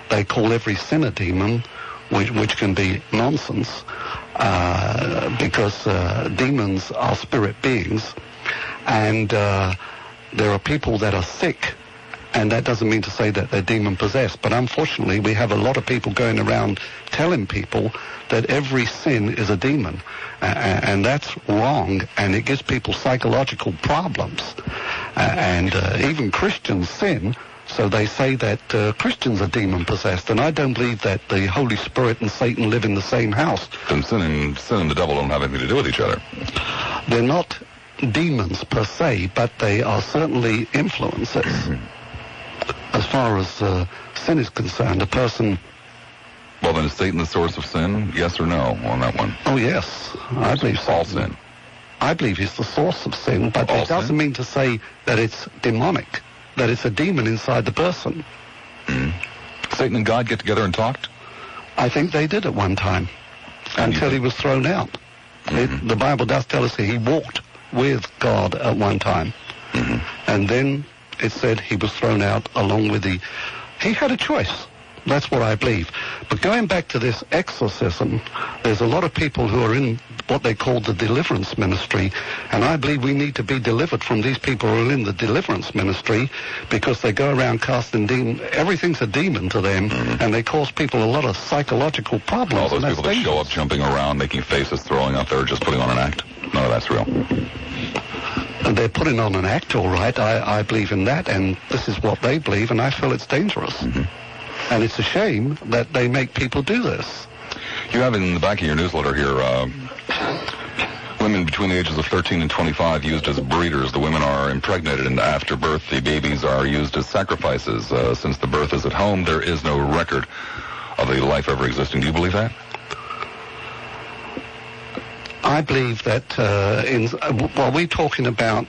[SPEAKER 4] They call every sin a demon, which can be nonsense, because demons are spirit beings, and there are people that are sick, and that doesn't mean to say that they're demon-possessed. But unfortunately, we have a lot of people going around telling people that every sin is a demon, and that's wrong, and it gives people psychological problems. And even Christians sin, so they say that Christians are demon-possessed, and I don't believe that the Holy Spirit and Satan live in the same house.
[SPEAKER 3] Then sin and the devil don't have anything to do with each other.
[SPEAKER 4] They're not demons per se, but they are certainly influences. As far as sin is concerned, a person...
[SPEAKER 3] Well, then is Satan the source of sin? Yes or no on that one?
[SPEAKER 4] Oh, yes. I believe so.
[SPEAKER 3] All sin.
[SPEAKER 4] I believe he's the source of sin, but it doesn't mean to say that it's demonic, that it's a demon inside the person.
[SPEAKER 3] Satan and God get together and talked?
[SPEAKER 4] I think they did at one time, until he was thrown out. The Bible does tell us that he walked with God at one time. And then it said he was thrown out along with he had a choice. That's what I believe. But going back to this exorcism, there's a lot of people who are in what they call the deliverance ministry, and I believe we need to be delivered from these people who are in the deliverance ministry, because they go around casting demons. Everything's a demon to them, and they cause people a lot of psychological problems.
[SPEAKER 3] All those people that show up jumping around, making faces, throwing up, they're just putting on an act. None of that's real.
[SPEAKER 4] And they're putting on an act, all right. I believe in that, and this is what they believe, and I feel it's dangerous. And it's a shame that they make people do this.
[SPEAKER 3] You have in the back of your newsletter here, women between the ages of 13 and 25 used as breeders. The women are impregnated, and after birth, the babies are used as sacrifices. Since the birth is at home, there is no record of a life ever existing. Do you believe that?
[SPEAKER 4] I believe that, we're talking about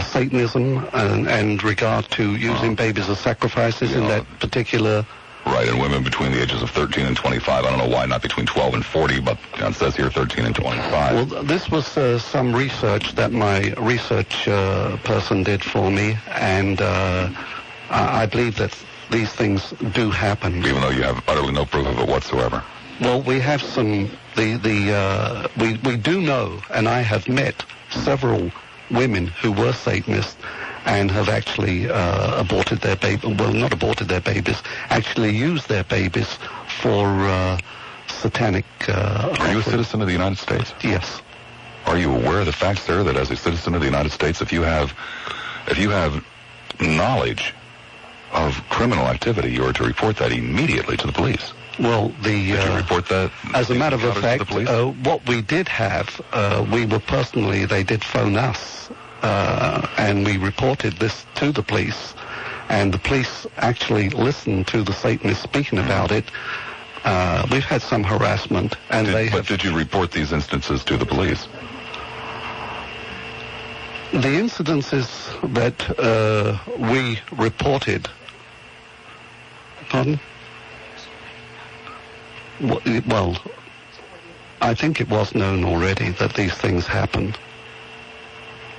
[SPEAKER 4] Satanism and regard to using babies as sacrifices in that particular...
[SPEAKER 3] Right, and women between the ages of 13 and 25. I don't know why not between 12 and 40, but it says here 13 and 25.
[SPEAKER 4] Well, this was some research that my research person did for me, and I believe that these things do happen.
[SPEAKER 3] Even though you have utterly no proof of it whatsoever.
[SPEAKER 4] Well, we have some... We do know, and I have met several women who were Satanists and have actually aborted their babies, well, not aborted their babies, actually used their babies for satanic...
[SPEAKER 3] Are you a citizen of the United States?
[SPEAKER 4] Yes.
[SPEAKER 3] Are you aware of the fact, sir, that as a citizen of the United States, if you have knowledge of criminal activity, you are to report that immediately to the police?
[SPEAKER 4] Well,
[SPEAKER 3] Did you report that?
[SPEAKER 4] As a matter of fact, what we did have, they did phone us, and we reported this to the police, and the police actually listened to the Satanists speaking about it. We've had some harassment, and
[SPEAKER 3] did you report these instances to the police?
[SPEAKER 4] The incidences that we reported... Pardon? Well, I think it was known already that these things happened.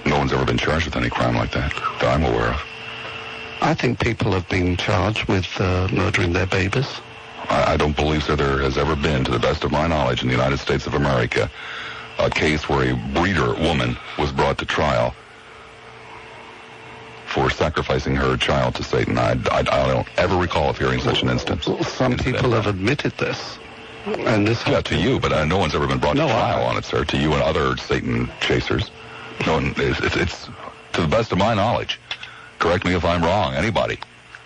[SPEAKER 3] No one's ever been charged with any crime like that I'm aware of.
[SPEAKER 4] I think people have been charged with murdering their babies.
[SPEAKER 3] I don't believe, sir, there has ever been, to the best of my knowledge, in the United States of America, a case where a breeder woman was brought to trial for sacrificing her child to Satan. I don't ever recall of hearing such an instance.
[SPEAKER 4] Some people have admitted this. And this
[SPEAKER 3] Yeah, to you, but no one's ever been brought
[SPEAKER 4] No,
[SPEAKER 3] to trial on it, sir. To you and other Satan chasers. No one, it's to the best of my knowledge. Correct me if I'm wrong, anybody.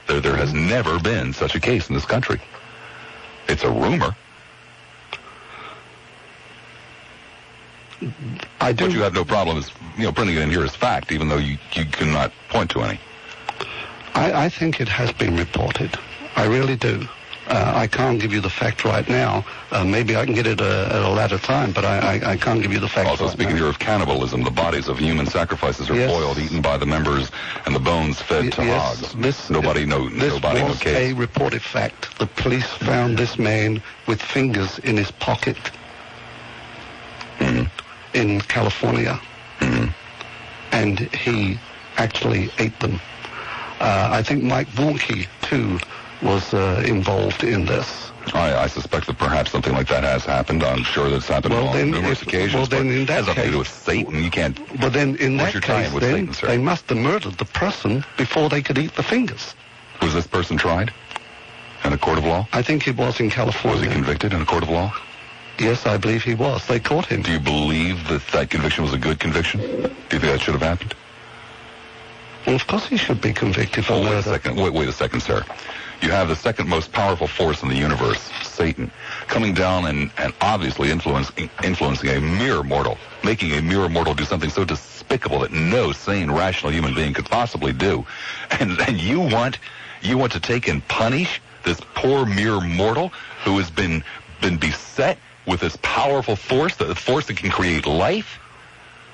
[SPEAKER 3] There has never been such a case in this country. It's a rumor.
[SPEAKER 4] I do.
[SPEAKER 3] But you have no problem printing it in here as fact, even though you cannot point to any.
[SPEAKER 4] I think it has been reported. I really do. I can't give you the fact right now. Maybe I can get it at a later time, but I can't give you the fact
[SPEAKER 3] Also,
[SPEAKER 4] right
[SPEAKER 3] speaking
[SPEAKER 4] now.
[SPEAKER 3] here of cannibalism, the bodies of human sacrifices are
[SPEAKER 4] Yes.
[SPEAKER 3] boiled, eaten by the members, and the bones fed to
[SPEAKER 4] Yes,
[SPEAKER 3] hogs.
[SPEAKER 4] this
[SPEAKER 3] Nobody no
[SPEAKER 4] was
[SPEAKER 3] case.
[SPEAKER 4] a reported fact. The police found this man with fingers in his pocket in California, and he actually ate them. I think Mike Warnke, too, was involved in this.
[SPEAKER 3] I suspect that perhaps something like that has happened. I'm sure that's happened on numerous occasions.
[SPEAKER 4] Well, then
[SPEAKER 3] but
[SPEAKER 4] in
[SPEAKER 3] it
[SPEAKER 4] that
[SPEAKER 3] has nothing to do with
[SPEAKER 4] case,
[SPEAKER 3] Satan. You can't.
[SPEAKER 4] But then in
[SPEAKER 3] What's
[SPEAKER 4] that
[SPEAKER 3] your tie-in
[SPEAKER 4] case,
[SPEAKER 3] with
[SPEAKER 4] then
[SPEAKER 3] Satan, sir?
[SPEAKER 4] they must have murdered the person before they could eat the fingers.
[SPEAKER 3] Was this person tried in a court of law?
[SPEAKER 4] I think he was in California.
[SPEAKER 3] Was he convicted in a court of law?
[SPEAKER 4] Yes, I believe he was. They caught him.
[SPEAKER 3] Do you believe that conviction was a good conviction? Do you think that should have happened?
[SPEAKER 4] Well, of course he should be convicted for
[SPEAKER 3] Oh,
[SPEAKER 4] murder.
[SPEAKER 3] wait a second, sir. You have the second most powerful force in the universe, Satan, coming down and obviously influencing a mere mortal, making a mere mortal do something so despicable that no sane, rational human being could possibly do. And you want to take and punish this poor mere mortal who has been beset with this powerful force, the force that can create life?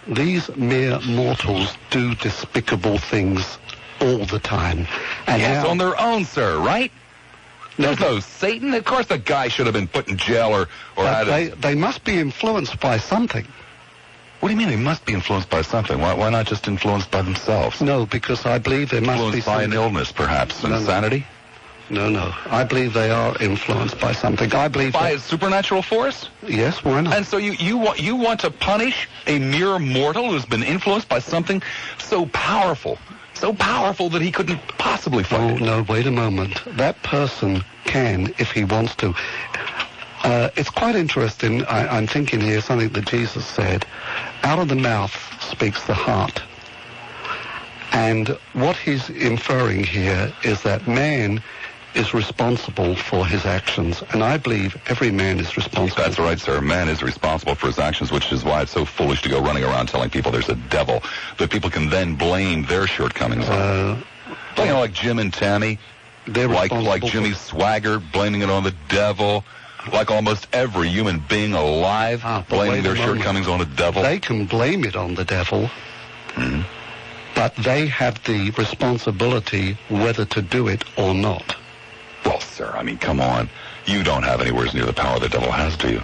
[SPEAKER 4] These mere mortals do despicable things all the time. And
[SPEAKER 3] Yes,
[SPEAKER 4] now,
[SPEAKER 3] on their own, sir, right? There's no Satan. Of course the guy should have been put in jail or
[SPEAKER 4] but
[SPEAKER 3] had
[SPEAKER 4] they must be influenced by something.
[SPEAKER 3] What do you mean they must be influenced by something? Why not just influenced by themselves?
[SPEAKER 4] No, because I believe there must be
[SPEAKER 3] Influenced by an
[SPEAKER 4] something.
[SPEAKER 3] illness, perhaps,
[SPEAKER 4] No.
[SPEAKER 3] insanity?
[SPEAKER 4] No. I believe they are influenced by something. I believe
[SPEAKER 3] By
[SPEAKER 4] that,
[SPEAKER 3] a supernatural force?
[SPEAKER 4] yes, why not?
[SPEAKER 3] And so you want to punish a mere mortal who's been influenced by something so powerful that he couldn't possibly
[SPEAKER 4] Oh,
[SPEAKER 3] fight it?
[SPEAKER 4] no, wait a moment. That person can, if he wants to. It's quite interesting. I'm thinking here something that Jesus said. Out of the mouth speaks the heart. And what he's inferring here is that man is responsible for his actions. And I believe every man is responsible.
[SPEAKER 3] That's right, sir. Man is responsible for his actions, which is why it's so foolish to go running around telling people there's a devil, that people can then blame their shortcomings on. Like Jim and Tammy,
[SPEAKER 4] They're
[SPEAKER 3] like
[SPEAKER 4] responsible
[SPEAKER 3] Jimmy Swagger blaming it on the devil, like almost every human being alive
[SPEAKER 4] but
[SPEAKER 3] blaming
[SPEAKER 4] wait a
[SPEAKER 3] their
[SPEAKER 4] moment.
[SPEAKER 3] shortcomings on the devil.
[SPEAKER 4] They can blame it on the devil, but they have the responsibility whether to do it or not.
[SPEAKER 3] Well, sir, I mean, come on. You don't have anywhere near the power the devil has, do you?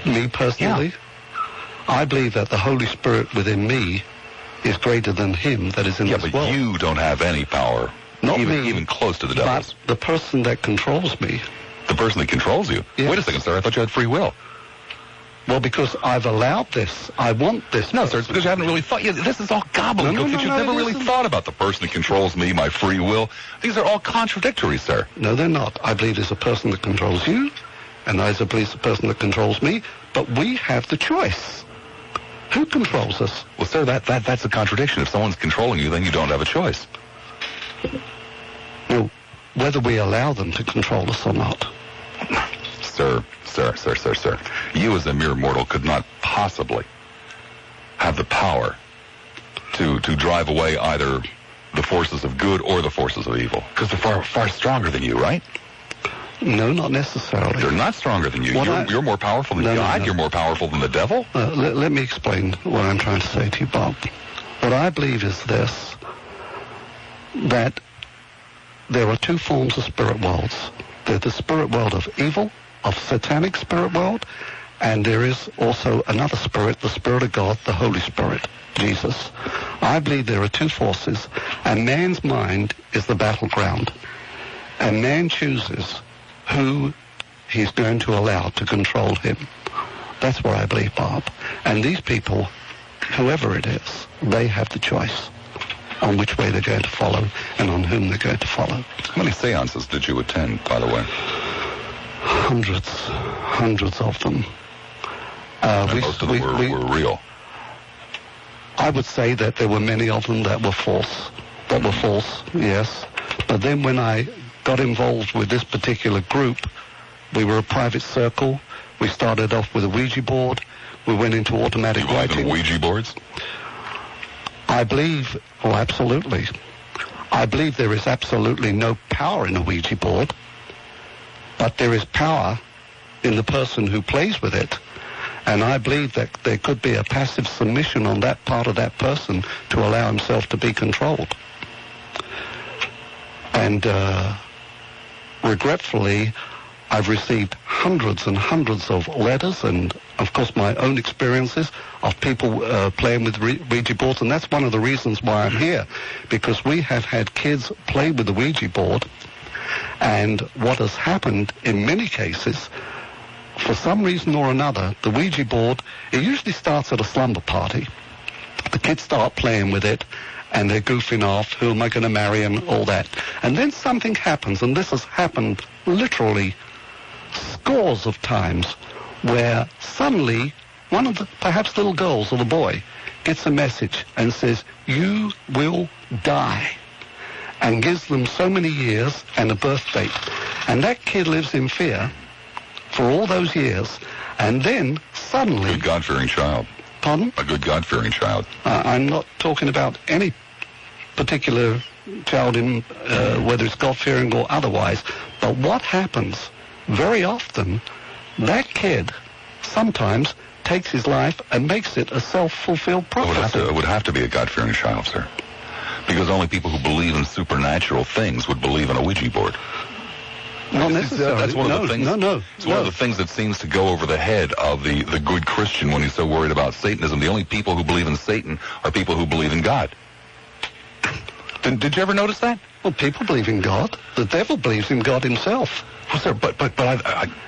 [SPEAKER 4] Me personally, I believe that the Holy Spirit within me is greater than him that is in
[SPEAKER 3] Yeah,
[SPEAKER 4] this
[SPEAKER 3] but
[SPEAKER 4] world.
[SPEAKER 3] you don't have any power,
[SPEAKER 4] Not me,
[SPEAKER 3] even close to the devil's.
[SPEAKER 4] But the person that controls me.
[SPEAKER 3] The person that controls you.
[SPEAKER 4] Yes.
[SPEAKER 3] Wait a second, sir. I thought you had free will.
[SPEAKER 4] Well, because I've allowed this. I want this.
[SPEAKER 3] No, sir, it's because you haven't really thought. This is all gobbledygook.
[SPEAKER 4] No,
[SPEAKER 3] You've never
[SPEAKER 4] it
[SPEAKER 3] really
[SPEAKER 4] isn't.
[SPEAKER 3] thought about the person that controls me, my free will. These are all contradictory, sir.
[SPEAKER 4] No, they're not. I believe there's a person that controls you, and I believe there's a person that controls me, but we have the choice. Who controls us?
[SPEAKER 3] Well, sir, that's a contradiction. If someone's controlling you, then you don't have a choice.
[SPEAKER 4] Well, whether we allow them to control us or not.
[SPEAKER 3] Sir. You as a mere mortal could not possibly have the power to drive away either the forces of good or the forces of evil. Because they're far stronger than you, right?
[SPEAKER 4] No, not necessarily.
[SPEAKER 3] They're not stronger than you. You're more powerful than God.
[SPEAKER 4] No.
[SPEAKER 3] You're more powerful than the devil.
[SPEAKER 4] Let me explain what I'm trying to say to you, Bob. What I believe is this, that there are two forms of spirit worlds. There's the spirit world of evil, of satanic spirit world, and there is also another spirit, the Spirit of God, the Holy Spirit, Jesus. I believe there are two forces, and man's mind is the battleground. And man chooses who he's going to allow to control him. That's what I believe, Bob. And these people, whoever it is, they have the choice on which way they're going to follow and on whom they're going to follow.
[SPEAKER 3] How many seances did you attend, by the way?
[SPEAKER 4] Hundreds of them.
[SPEAKER 3] And most of them were real.
[SPEAKER 4] I would say that there were many of them that were false. Yes. But then when I got involved with this particular group, we were a private circle. We started off with a Ouija board. We went into automatic writing.
[SPEAKER 3] In Ouija boards?
[SPEAKER 4] I believe, absolutely. I believe there is absolutely no power in a Ouija board, but there is power in the person who plays with it. And I believe that there could be a passive submission on that part of that person to allow himself to be controlled. And regretfully, I've received hundreds and hundreds of letters and, of course, my own experiences of people playing with Ouija boards. And that's one of the reasons why I'm here, because we have had kids play with the Ouija board. And what has happened in many cases, for some reason or another, the Ouija board, it usually starts at a slumber party. The kids start playing with it, and they're goofing off, who am I going to marry, and all that. And then something happens, and this has happened literally scores of times, where suddenly one of the, perhaps little girls or the boy, gets a message and says, "You will die," and gives them so many years and a birth date. And that kid lives in fear for all those years, and then suddenly...
[SPEAKER 3] A good God-fearing child.
[SPEAKER 4] Pardon?
[SPEAKER 3] A good God-fearing child.
[SPEAKER 4] I'm not talking about any particular child, in whether it's God-fearing or otherwise, but what happens very often, that kid sometimes takes his life and makes it a self-fulfilled prophecy.
[SPEAKER 3] It would have to be a God-fearing child, sir, because only people who believe in supernatural things would believe in a Ouija board.
[SPEAKER 4] Not necessarily.
[SPEAKER 3] That's one of the things.
[SPEAKER 4] No.
[SPEAKER 3] It's one of the things that seems to go over the head of the good Christian when he's so worried about Satanism. The only people who believe in Satan are people who believe in God. Did you ever notice that?
[SPEAKER 4] Well, people believe in God. The devil believes in God himself.
[SPEAKER 3] Well, sir, but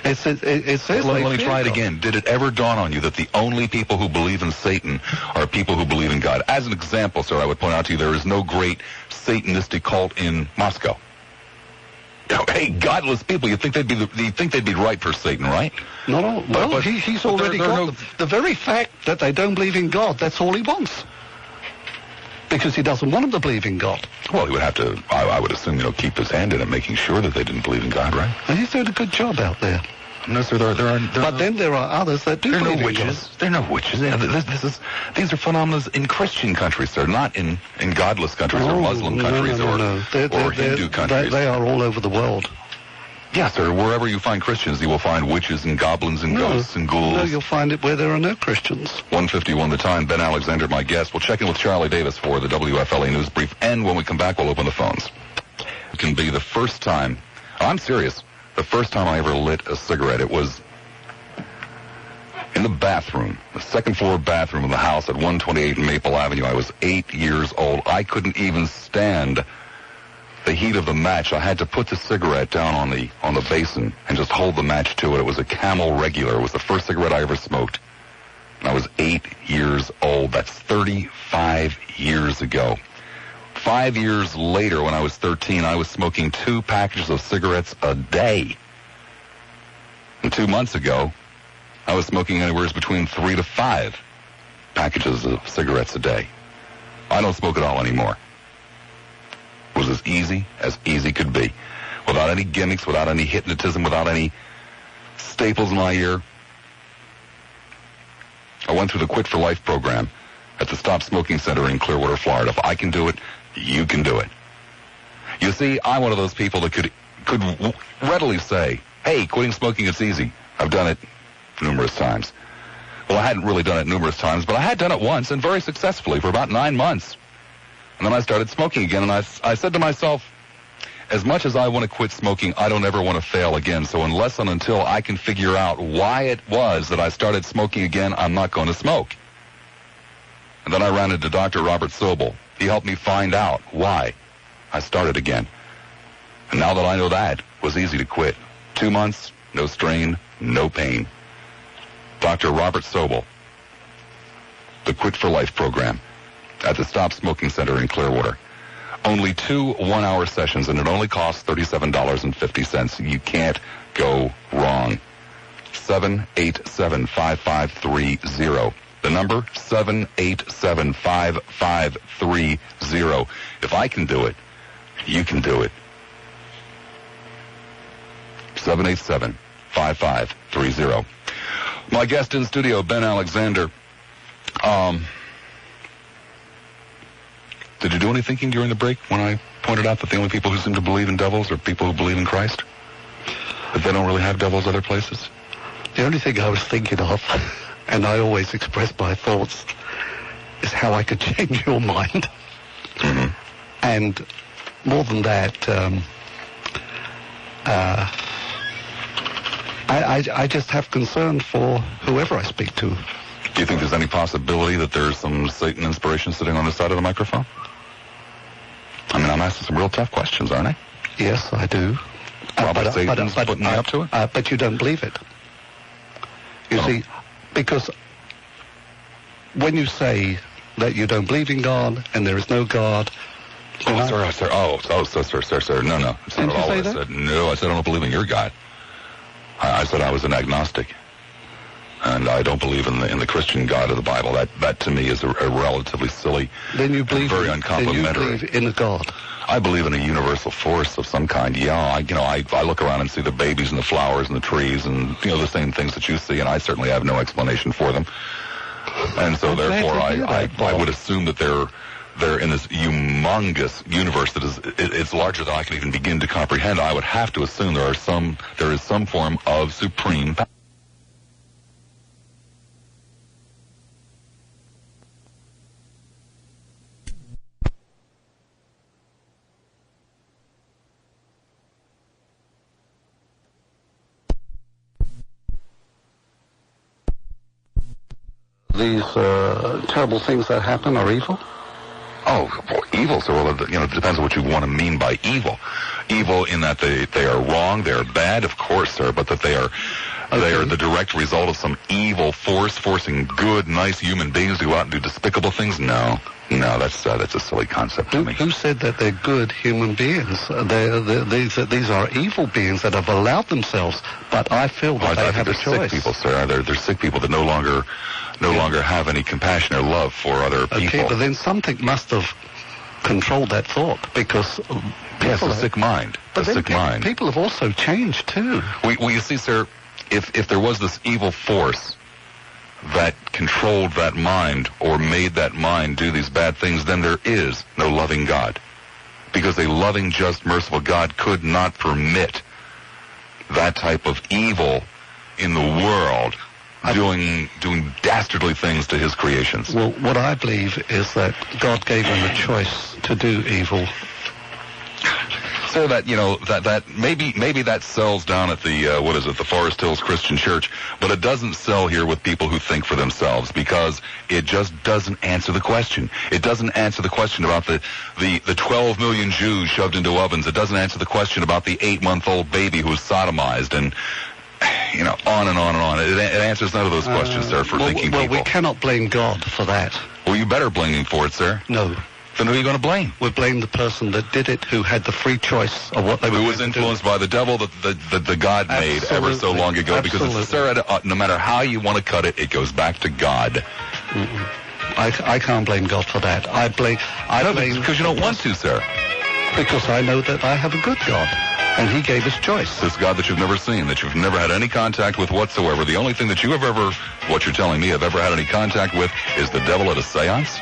[SPEAKER 4] It says.
[SPEAKER 3] Let me try it again. Did it ever dawn on you that the only people who believe in Satan are people who believe in God? As an example, sir, I would point out to you there is no great Satanistic cult in Moscow. Hey, godless people! You think they'd be right for Satan, right?
[SPEAKER 4] No. Well, he's already got the very fact that they don't believe in God. That's all he wants, because he doesn't want them to believe in God.
[SPEAKER 3] Well, he would have to. I would assume, keep his hand in it, making sure that they didn't believe in God, right?
[SPEAKER 4] And he's doing a good job out there.
[SPEAKER 3] No, sir.
[SPEAKER 4] Then there are others that do believe in God.
[SPEAKER 3] There are no witches. Yeah, these are phenomena in Christian countries, sir, not in godless countries or Muslim countries or Hindu countries.
[SPEAKER 4] They are all over the world.
[SPEAKER 3] Yes, sir. Wherever you find Christians, you will find witches and goblins and ghosts and ghouls.
[SPEAKER 4] No, you'll find it where there are no Christians.
[SPEAKER 3] 1:51 the time. Ben Alexander, my guest. We'll check in with Charlie Davis for the WFLA News Brief, and when we come back, we'll open the phones. It can be the first time. I'm serious. The first time I ever lit a cigarette, it was in the bathroom, the second floor bathroom of the house at 128 Maple Avenue. I was 8 years old. I couldn't even stand the heat of the match. I had to put the cigarette down on the basin and just hold the match to it. It was a Camel Regular. It was the first cigarette I ever smoked. And I was 8 years old. That's 35 years ago. 5 years later, when I was 13, I was smoking 2 packages of cigarettes a day. And 2 months ago, I was smoking anywhere between 3 to 5 packages of cigarettes a day. I don't smoke at all anymore. It was as easy could be. Without any gimmicks, without any hypnotism, without any staples in my ear. I went through the Quit for Life program at the Stop Smoking Center in Clearwater, Florida. If I can do it, you can do it. You see, I'm one of those people that could readily say, hey, quitting smoking, it's easy. I've done it numerous times. Well, I hadn't really done it numerous times, but I had done it once and very successfully for about 9 months. And then I started smoking again, and I said to myself, as much as I want to quit smoking, I don't ever want to fail again. So unless and until I can figure out why it was that I started smoking again, I'm not going to smoke. And then I ran into Dr. Robert Sobel. He helped me find out why I started again. And now that I know that, it was easy to quit. 2 months, no strain, no pain. Dr. Robert Sobel, the Quit for Life program at the Stop Smoking Center in Clearwater. Only 2 one-hour sessions, and it only costs $37.50. You can't go wrong. 787-5530. The number, 787-5530. If I can do it, you can do it. 787-5530. My guest in studio, Ben Alexander. Did you do any thinking during the break when I pointed out that the only people who seem to believe in devils are people who believe in Christ? That they don't really have devils other places?
[SPEAKER 4] The only thing I was thinking of, and I always express my thoughts, is how I could change your mind.
[SPEAKER 3] Mm-hmm.
[SPEAKER 4] And more than that, I just have concern for whoever I speak to.
[SPEAKER 3] Do you think there's any possibility that there's some Satan inspiration sitting on the side of the microphone? I mean, I'm asking some real tough questions, aren't I?
[SPEAKER 4] Yes, I do.
[SPEAKER 3] Satan's putting me up to it?
[SPEAKER 4] But you don't believe it. You see, because when you say that you don't believe in God and there is no God...
[SPEAKER 3] Sir. No. It's not
[SPEAKER 4] Didn't
[SPEAKER 3] at all
[SPEAKER 4] you say
[SPEAKER 3] what I
[SPEAKER 4] that?
[SPEAKER 3] said. No, I said I don't believe in your God. I said I was an agnostic. And I don't believe in the Christian God of the Bible. That to me is a relatively silly,
[SPEAKER 4] then you believe
[SPEAKER 3] very uncomplimentary.
[SPEAKER 4] Then you believe in a God.
[SPEAKER 3] I believe in a universal force of some kind. Yeah, I look around and see the babies and the flowers and the trees and the same things that you see, and I certainly have no explanation for them. And so therefore, I would assume that they're in this humongous universe that it's larger than I can even begin to comprehend. I would have to assume there is some form of supreme power.
[SPEAKER 4] These terrible things that happen are evil?
[SPEAKER 3] Oh, well, evil, sir. Well, it depends on what you want to mean by evil. Evil in that they are wrong, they are bad, of course, sir, but that they are the direct result of some evil force forcing good, nice human beings to go out and do despicable things. No, that's a silly concept to me.
[SPEAKER 4] Who said that they're good human beings? These are evil beings that have allowed themselves, but I feel that they have a choice.
[SPEAKER 3] Sick people, sir. They're sick people that no longer have any compassion or love for other people.
[SPEAKER 4] Okay, but then something must have controlled that thought, because
[SPEAKER 3] yes, a sick mind.
[SPEAKER 4] But people have also changed too.
[SPEAKER 3] Well, you see, sir, if there was this evil force that controlled that mind or made that mind do these bad things, then there is no loving God. Because a loving, just, merciful God could not permit that type of evil in the world doing dastardly things to his creations.
[SPEAKER 4] Well, what I believe is that God gave him a choice to do evil.
[SPEAKER 3] So that that maybe that sells down at the the Forest Hills Christian Church, but it doesn't sell here with people who think for themselves, because it just doesn't answer the question. It doesn't answer the question about the 12 million Jews shoved into ovens. It doesn't answer the question about the 8-month-old baby who was sodomized, and on and on and on. It answers none of those questions, sir, for thinking people.
[SPEAKER 4] Well, we cannot blame God for that.
[SPEAKER 3] Well, you better blame him for it, sir.
[SPEAKER 4] No.
[SPEAKER 3] Then who are you going to blame?
[SPEAKER 4] We blame the person that did it, who had the free choice of what they were
[SPEAKER 3] doing. Who
[SPEAKER 4] was
[SPEAKER 3] influenced by the devil that the God made ever so long ago.
[SPEAKER 4] Absolutely.
[SPEAKER 3] Because, sir, no matter how you want to cut it, it goes back to God.
[SPEAKER 4] Mm-mm. I can't blame God for that. I blame
[SPEAKER 3] because you don't want to, sir.
[SPEAKER 4] Because I know that I have a good God, and he gave us choice.
[SPEAKER 3] This God that you've never seen, that you've never had any contact with whatsoever. The only thing that you have ever, what you're telling me, have ever had any contact with is the devil at a seance?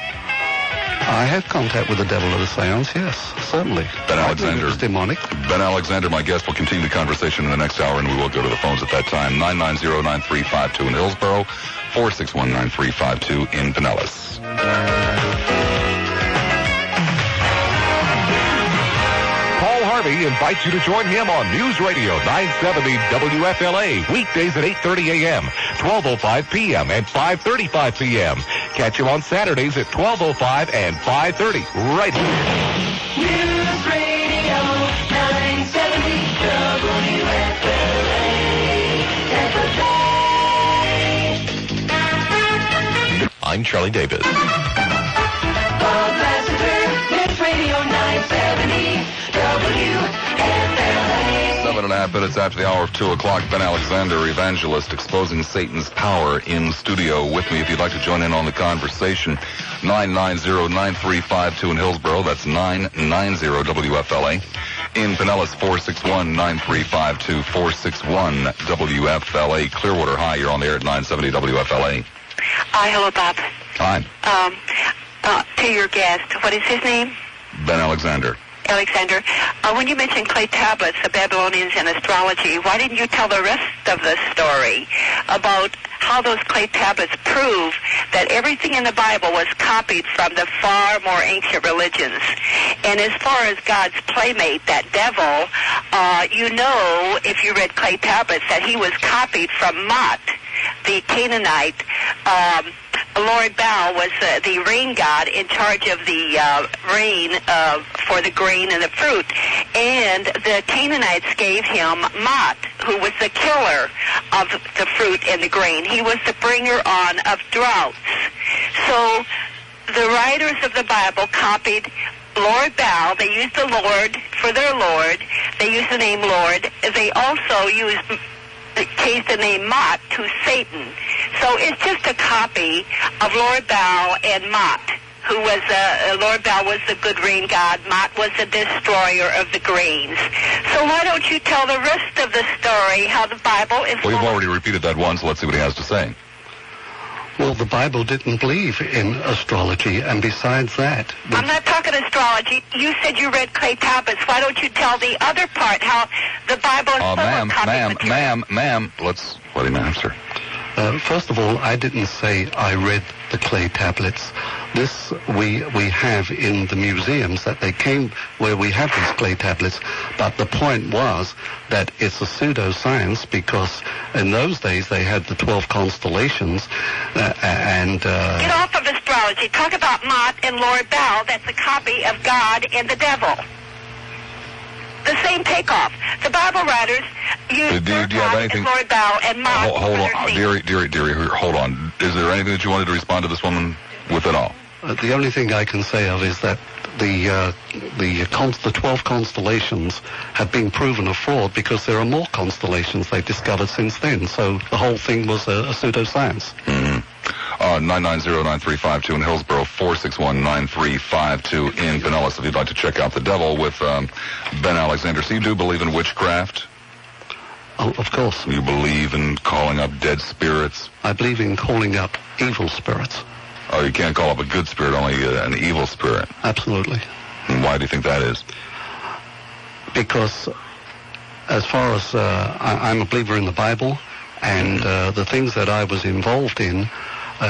[SPEAKER 4] I have contact with the devil at a seance, yes, certainly.
[SPEAKER 3] Ben Alexander.
[SPEAKER 4] It's demonic.
[SPEAKER 3] Ben Alexander, my guest, will continue the conversation in the next hour, and we will go to the phones at that time. 990-9352 in Hillsborough, 461-9352 in Pinellas.
[SPEAKER 5] Paul Harvey invites you to join him on News Radio 970 WFLA, weekdays at 8:30 a.m., 12:05 p.m., and 5:35 p.m. Catch him on Saturdays at 12:05 and 5:30, right here.
[SPEAKER 2] News Radio 970 WFLA, Tampa Bay.
[SPEAKER 5] I'm Charlie Davis.
[SPEAKER 2] Bob Lassiter, News Radio 970.
[SPEAKER 3] 5 minutes after the hour of 2 o'clock. Ben Alexander, evangelist, exposing Satan's power in studio with me. If you'd like to join in on the conversation, 990-9352 in Hillsborough. That's 990-WFLA. In Pinellas, 461-9352, 461-WFLA. Clearwater, hi, you're on the air at 970 WFLA.
[SPEAKER 6] Hi, hello, Bob.
[SPEAKER 3] Hi.
[SPEAKER 6] To your guest, what is his name?
[SPEAKER 3] Ben Alexander.
[SPEAKER 6] Alexander, when you mentioned clay tablets, the Babylonians, and astrology, why didn't you tell the rest of the story about how those clay tablets prove that everything in the Bible was copied from the far more ancient religions? And as far as God's playmate, that devil, you know, if you read clay tablets, that he was copied from Mot, the Canaanite. Lord Baal was the rain god in charge of the rain for the grain and the fruit. And the Canaanites gave him Mot, who was the killer of the fruit and the grain. He was the bringer on of droughts. So the writers of the Bible copied Lord Baal. They used the Lord for their Lord. They used the name Lord. They also changed the name Mot to Satan. So it's just a copy of Lord Baal and Mot, who was Lord Baal was the good rain god. Mot was the destroyer of the grains. So why don't you tell the rest of the story, how the Bible is...
[SPEAKER 3] Well, you've already repeated that once. Let's see what he has to say.
[SPEAKER 4] Well, the Bible didn't believe in astrology, and besides that...
[SPEAKER 6] I'm not talking astrology. You said you read clay tablets. Why don't you tell the other part, how the Bible is full of copy material?
[SPEAKER 3] Ma'am, let's let him answer.
[SPEAKER 4] First of all, I didn't say I read the clay tablets. This we have in the museums that they came where we have these clay tablets. But the point was that it's a pseudoscience because in those days they had the 12 constellations and...
[SPEAKER 6] Get off of astrology. Talk about Mot and Lord Baal. That's a copy of God and the devil. The same takeoff. The Bible writers used
[SPEAKER 3] do you have anything?
[SPEAKER 6] Lord Baal and Mot.
[SPEAKER 3] Hold on, dearie, hold on. Is there anything that you wanted to respond to this woman with at all?
[SPEAKER 4] The only thing I can say of is that the 12 constellations have been proven a fraud because there are more constellations they've discovered since then. So the whole thing was a pseudoscience.
[SPEAKER 3] Mm-hmm. 990-9352 in Hillsborough, 461-9352 in Pinellas if you'd like to check out The Devil with Ben Alexander. So you do believe in witchcraft?
[SPEAKER 4] Oh, of course.
[SPEAKER 3] You believe in calling up dead spirits?
[SPEAKER 4] I believe in calling up evil spirits.
[SPEAKER 3] Oh, you can't call up a good spirit, only an evil spirit?
[SPEAKER 4] Absolutely.
[SPEAKER 3] And why do you think that is?
[SPEAKER 4] Because as far as I'm a believer in the Bible, and the things that I was involved in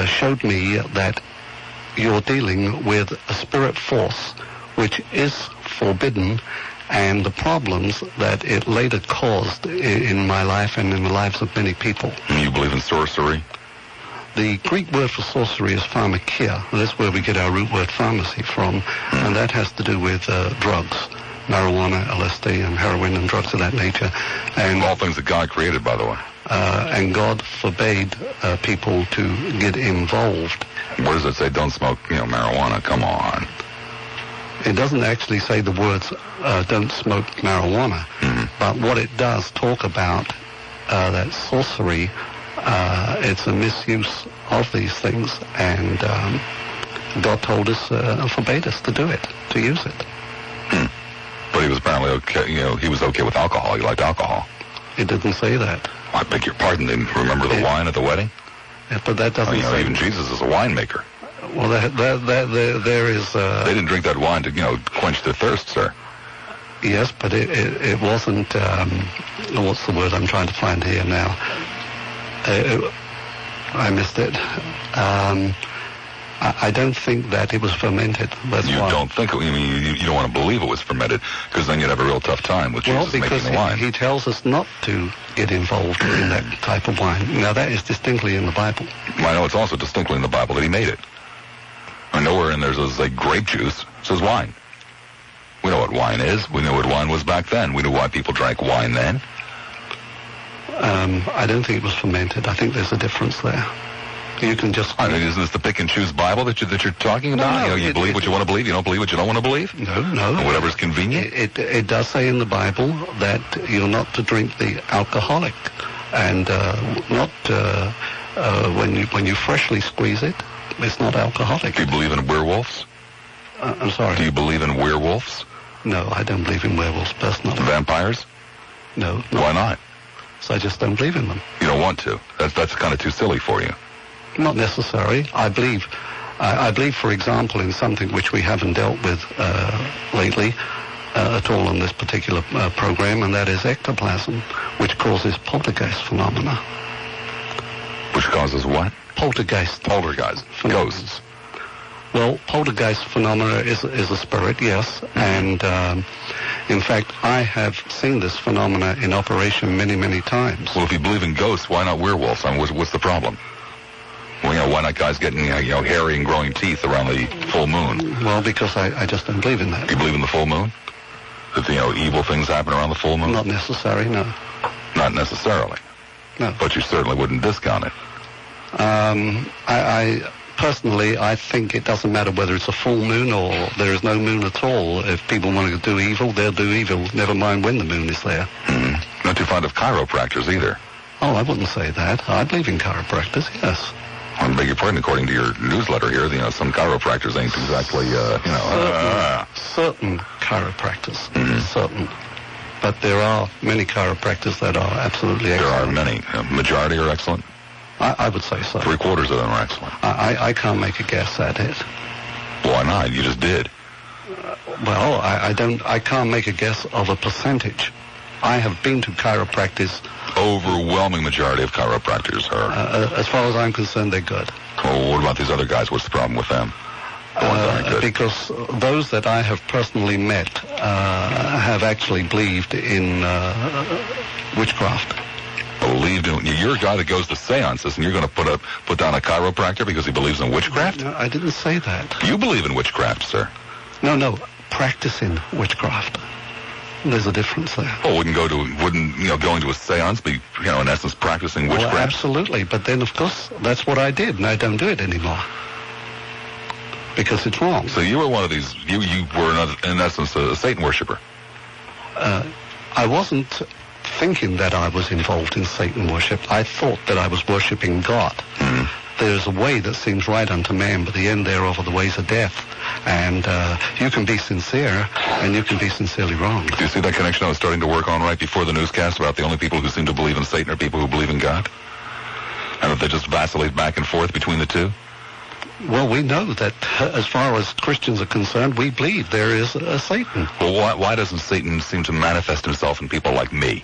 [SPEAKER 4] showed me that you're dealing with a spirit force which is forbidden, and the problems that it later caused in my life and in the lives of many people.
[SPEAKER 3] And you believe in sorcery?
[SPEAKER 4] The Greek word for sorcery is pharmakia. That's where we get our root word pharmacy from, and that has to do with drugs, marijuana, LSD, and heroin, and drugs of that nature. And
[SPEAKER 3] all things that God created, by the way.
[SPEAKER 4] And God forbade people to get involved.
[SPEAKER 3] Where does it say don't smoke, marijuana? Come on.
[SPEAKER 4] It doesn't actually say the words don't smoke marijuana, but what it does talk about that sorcery, it's a misuse of these things, and God told us, forbade us to do it, to use it.
[SPEAKER 3] But he was apparently okay, he was okay with alcohol. He liked alcohol.
[SPEAKER 4] It didn't say that.
[SPEAKER 3] I beg your pardon. Didn't remember the wine at the wedding?
[SPEAKER 4] Yeah, but that doesn't say...
[SPEAKER 3] even Jesus is a winemaker.
[SPEAKER 4] Well, there is...
[SPEAKER 3] They didn't drink that wine to, quench their thirst, sir.
[SPEAKER 4] Yes, but it wasn't... what's the word I'm trying to find here now? I missed it. I don't think that it was fermented. That's
[SPEAKER 3] you
[SPEAKER 4] why.
[SPEAKER 3] Don't think? You don't want to believe it was fermented, because then you'd have a real tough time with Jesus making the wine.
[SPEAKER 4] He tells us not to get involved in that type of wine. Now, that is distinctly in the Bible.
[SPEAKER 3] I know it's also distinctly in the Bible that he made it. I know where in there's like grape juice. It says wine. We know what wine is. We know what wine was back then. We knew why people drank wine then.
[SPEAKER 4] I don't think it was fermented. I think there's a difference there. You can just...
[SPEAKER 3] I mean, is this the pick and choose Bible that you're talking about?
[SPEAKER 4] No,
[SPEAKER 3] you believe what you want to believe, you don't believe what you don't want to believe?
[SPEAKER 4] No.
[SPEAKER 3] Whatever's convenient?
[SPEAKER 4] It does say in the Bible that you're not to drink the alcoholic, and when you freshly squeeze it, it's not alcoholic.
[SPEAKER 3] Do you believe in werewolves?
[SPEAKER 4] I'm sorry.
[SPEAKER 3] Do you believe in werewolves?
[SPEAKER 4] No, I don't believe in werewolves personally.
[SPEAKER 3] Vampires?
[SPEAKER 4] No.
[SPEAKER 3] Why not?
[SPEAKER 4] So I just don't believe in them.
[SPEAKER 3] You don't want to. That's kind of too silly for you.
[SPEAKER 4] Not necessary. I believe, for example, in something which we haven't dealt with lately at all on this particular program, and that is ectoplasm, which causes poltergeist phenomena.
[SPEAKER 3] Which causes what?
[SPEAKER 4] Poltergeist.
[SPEAKER 3] Poltergeist. Ghosts.
[SPEAKER 4] Well, poltergeist phenomena is a spirit, yes, and in fact, I have seen this phenomena in operation many, many times.
[SPEAKER 3] Well, if you believe in ghosts, why not werewolves? I mean, what's the problem? Well, why not guys getting hairy and growing teeth around the full moon?
[SPEAKER 4] Well, because I just don't believe in that.
[SPEAKER 3] You believe in the full moon? That evil things happen around the full moon?
[SPEAKER 4] Not necessary, no.
[SPEAKER 3] Not necessarily.
[SPEAKER 4] No.
[SPEAKER 3] But you certainly wouldn't discount it.
[SPEAKER 4] Personally, I think it doesn't matter whether it's a full moon or there is no moon at all. If people want to do evil, they'll do evil, never mind when the moon is there.
[SPEAKER 3] Mm-hmm. Not too fond of chiropractors either.
[SPEAKER 4] Oh, I wouldn't say that. I believe in chiropractors, yes.
[SPEAKER 3] I beg your pardon, according to your newsletter here, some chiropractors ain't exactly,
[SPEAKER 4] Certain chiropractors, certain. But there are many chiropractors that are absolutely excellent.
[SPEAKER 3] There are many. Majority are excellent?
[SPEAKER 4] I would say so.
[SPEAKER 3] 3/4 of them are excellent.
[SPEAKER 4] I can't make a guess at it.
[SPEAKER 3] Why not? You just did.
[SPEAKER 4] Well, I can't make a guess of a percentage. I have been to chiropractors.
[SPEAKER 3] Overwhelming majority of chiropractors are.
[SPEAKER 4] As far as I'm concerned, they're good.
[SPEAKER 3] Well, what about these other guys? What's the problem with them?
[SPEAKER 4] Because those that I have personally met have actually believed in witchcraft.
[SPEAKER 3] Believed in? You're a guy that goes to seances, and you're going to put down a chiropractor because he believes in witchcraft?
[SPEAKER 4] No, I didn't say that.
[SPEAKER 3] You believe in witchcraft, sir?
[SPEAKER 4] No, practicing witchcraft. There's a difference there.
[SPEAKER 3] Oh, wouldn't going to a seance be, in essence, practicing witchcraft?
[SPEAKER 4] Well, absolutely. But then, of course, that's what I did, and I don't do it anymore. Because it's wrong.
[SPEAKER 3] So you were one of these, you were, in essence, a Satan worshiper.
[SPEAKER 4] I wasn't thinking that I was involved in Satan worship. I thought that I was worshiping God.
[SPEAKER 3] Mm-hmm.
[SPEAKER 4] There's a way that seems right unto man, but the end thereof are the ways of death. And you can be sincere, and you can be sincerely wrong.
[SPEAKER 3] Do you see that connection I was starting to work on right before the newscast about the only people who seem to believe in Satan are people who believe in God? And that they just vacillate back and forth between the two?
[SPEAKER 4] Well, we know that as far as Christians are concerned, we believe there is a Satan.
[SPEAKER 3] Well, why doesn't Satan seem to manifest himself in people like me?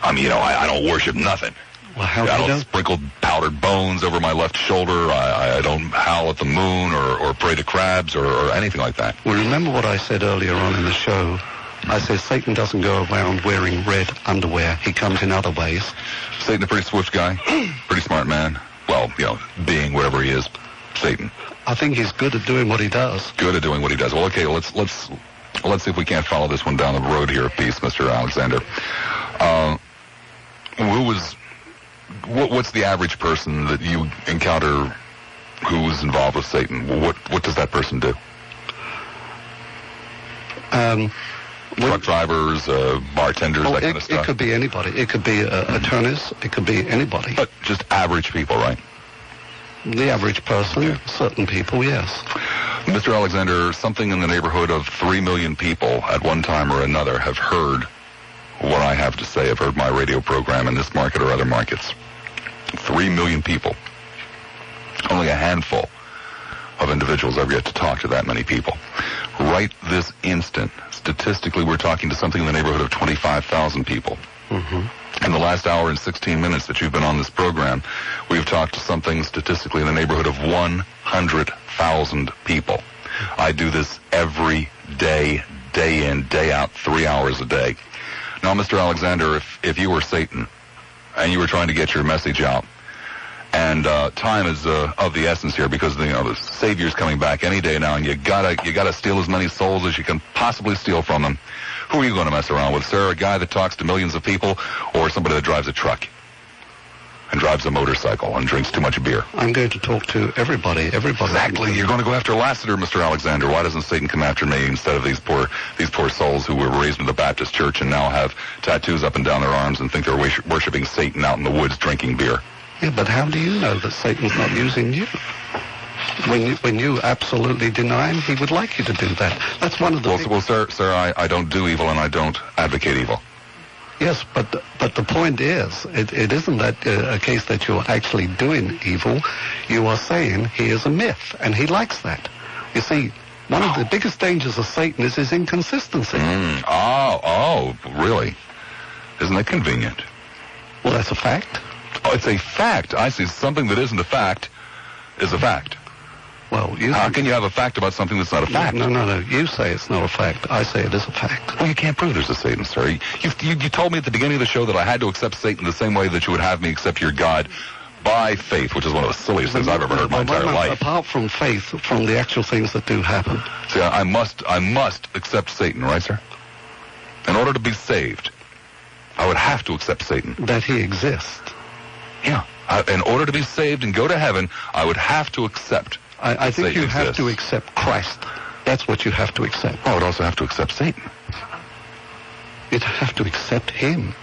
[SPEAKER 3] I mean, I don't worship nothing.
[SPEAKER 4] Well, how
[SPEAKER 3] I
[SPEAKER 4] do you
[SPEAKER 3] don't
[SPEAKER 4] know?
[SPEAKER 3] sprinkle powdered bones over my left shoulder. I don't howl at the moon or pray to crabs or anything like that.
[SPEAKER 4] Well, remember what I said earlier on in the show. I said Satan doesn't go around wearing red underwear. He comes in other ways.
[SPEAKER 3] Satan, a pretty swift guy, pretty smart man. Well, being whatever he is, Satan.
[SPEAKER 4] I think he's good at doing what he does.
[SPEAKER 3] Good at doing what he does. Well, okay, let's see if we can't follow this one down the road here a piece, Mr. Alexander. What's the average person that you encounter who's involved with Satan? What does that person do? Truck drivers, bartenders, that kind of stuff?
[SPEAKER 4] It could be anybody. It could be attorneys. It could be anybody.
[SPEAKER 3] But just average people, right?
[SPEAKER 4] The average person, certain people, yes.
[SPEAKER 3] Mr. Alexander, something in the neighborhood of 3 million people at one time or another have heard what I have to say, have heard my radio program in this market or other markets. 3 million people. Only a handful of individuals have yet to talk to that many people. Right this instant, statistically, we're talking to something in the neighborhood of 25,000 people. Mm-hmm. In the last hour and 16 minutes that you've been on this program, we've talked to something statistically in the neighborhood of 100,000 people. I do this every day, day in, day out, 3 hours a day. Now, Mr. Alexander, if you were Satan and you were trying to get your message out, and time is of the essence here because the Savior's coming back any day now, and you gotta steal as many souls as you can possibly steal from them. Who are you going to mess around with, sir? A guy that talks to millions of people, or somebody that drives a truck? and drives a motorcycle and drinks too much beer.
[SPEAKER 4] I'm going to talk to everybody.
[SPEAKER 3] Exactly. You're going to go after Lassiter, Mr. Alexander. Why doesn't Satan come after me instead of these poor souls who were raised in the Baptist church and now have tattoos up and down their arms and think they're worshiping Satan out in the woods drinking beer?
[SPEAKER 4] Yeah, but how do you know that Satan's not using you? When you absolutely deny him, he would like you to do that. That's one of the...
[SPEAKER 3] Well, sir, I don't do evil and I don't advocate evil.
[SPEAKER 4] Yes, but the point is, it isn't that a case that you're actually doing evil. You are saying he is a myth, and he likes that. You see, one of the biggest dangers of Satan is his inconsistency.
[SPEAKER 3] Oh, really? Isn't that convenient?
[SPEAKER 4] Well, that's a fact.
[SPEAKER 3] Oh, it's a fact. I see. Something that isn't a fact is a fact.
[SPEAKER 4] Well,
[SPEAKER 3] how can you have a fact about something that's not a fact?
[SPEAKER 4] No. You say it's not a fact. I say it is a fact.
[SPEAKER 3] Well, you can't prove there's a Satan, sir. You told me at the beginning of the show that I had to accept Satan the same way that you would have me accept your God by faith, which is one of the silliest things I've ever heard in my entire life.
[SPEAKER 4] Apart from faith, from the actual things that do happen.
[SPEAKER 3] See, I must accept Satan, right, sir? In order to be saved, I would have to accept Satan.
[SPEAKER 4] That he exists.
[SPEAKER 3] Yeah. In order to be saved and go to heaven, I would have to accept
[SPEAKER 4] I think
[SPEAKER 3] Satan
[SPEAKER 4] you have
[SPEAKER 3] exists.
[SPEAKER 4] to accept Christ. That's what you have to accept.
[SPEAKER 3] I would also have to accept Satan.
[SPEAKER 4] You'd have to accept him.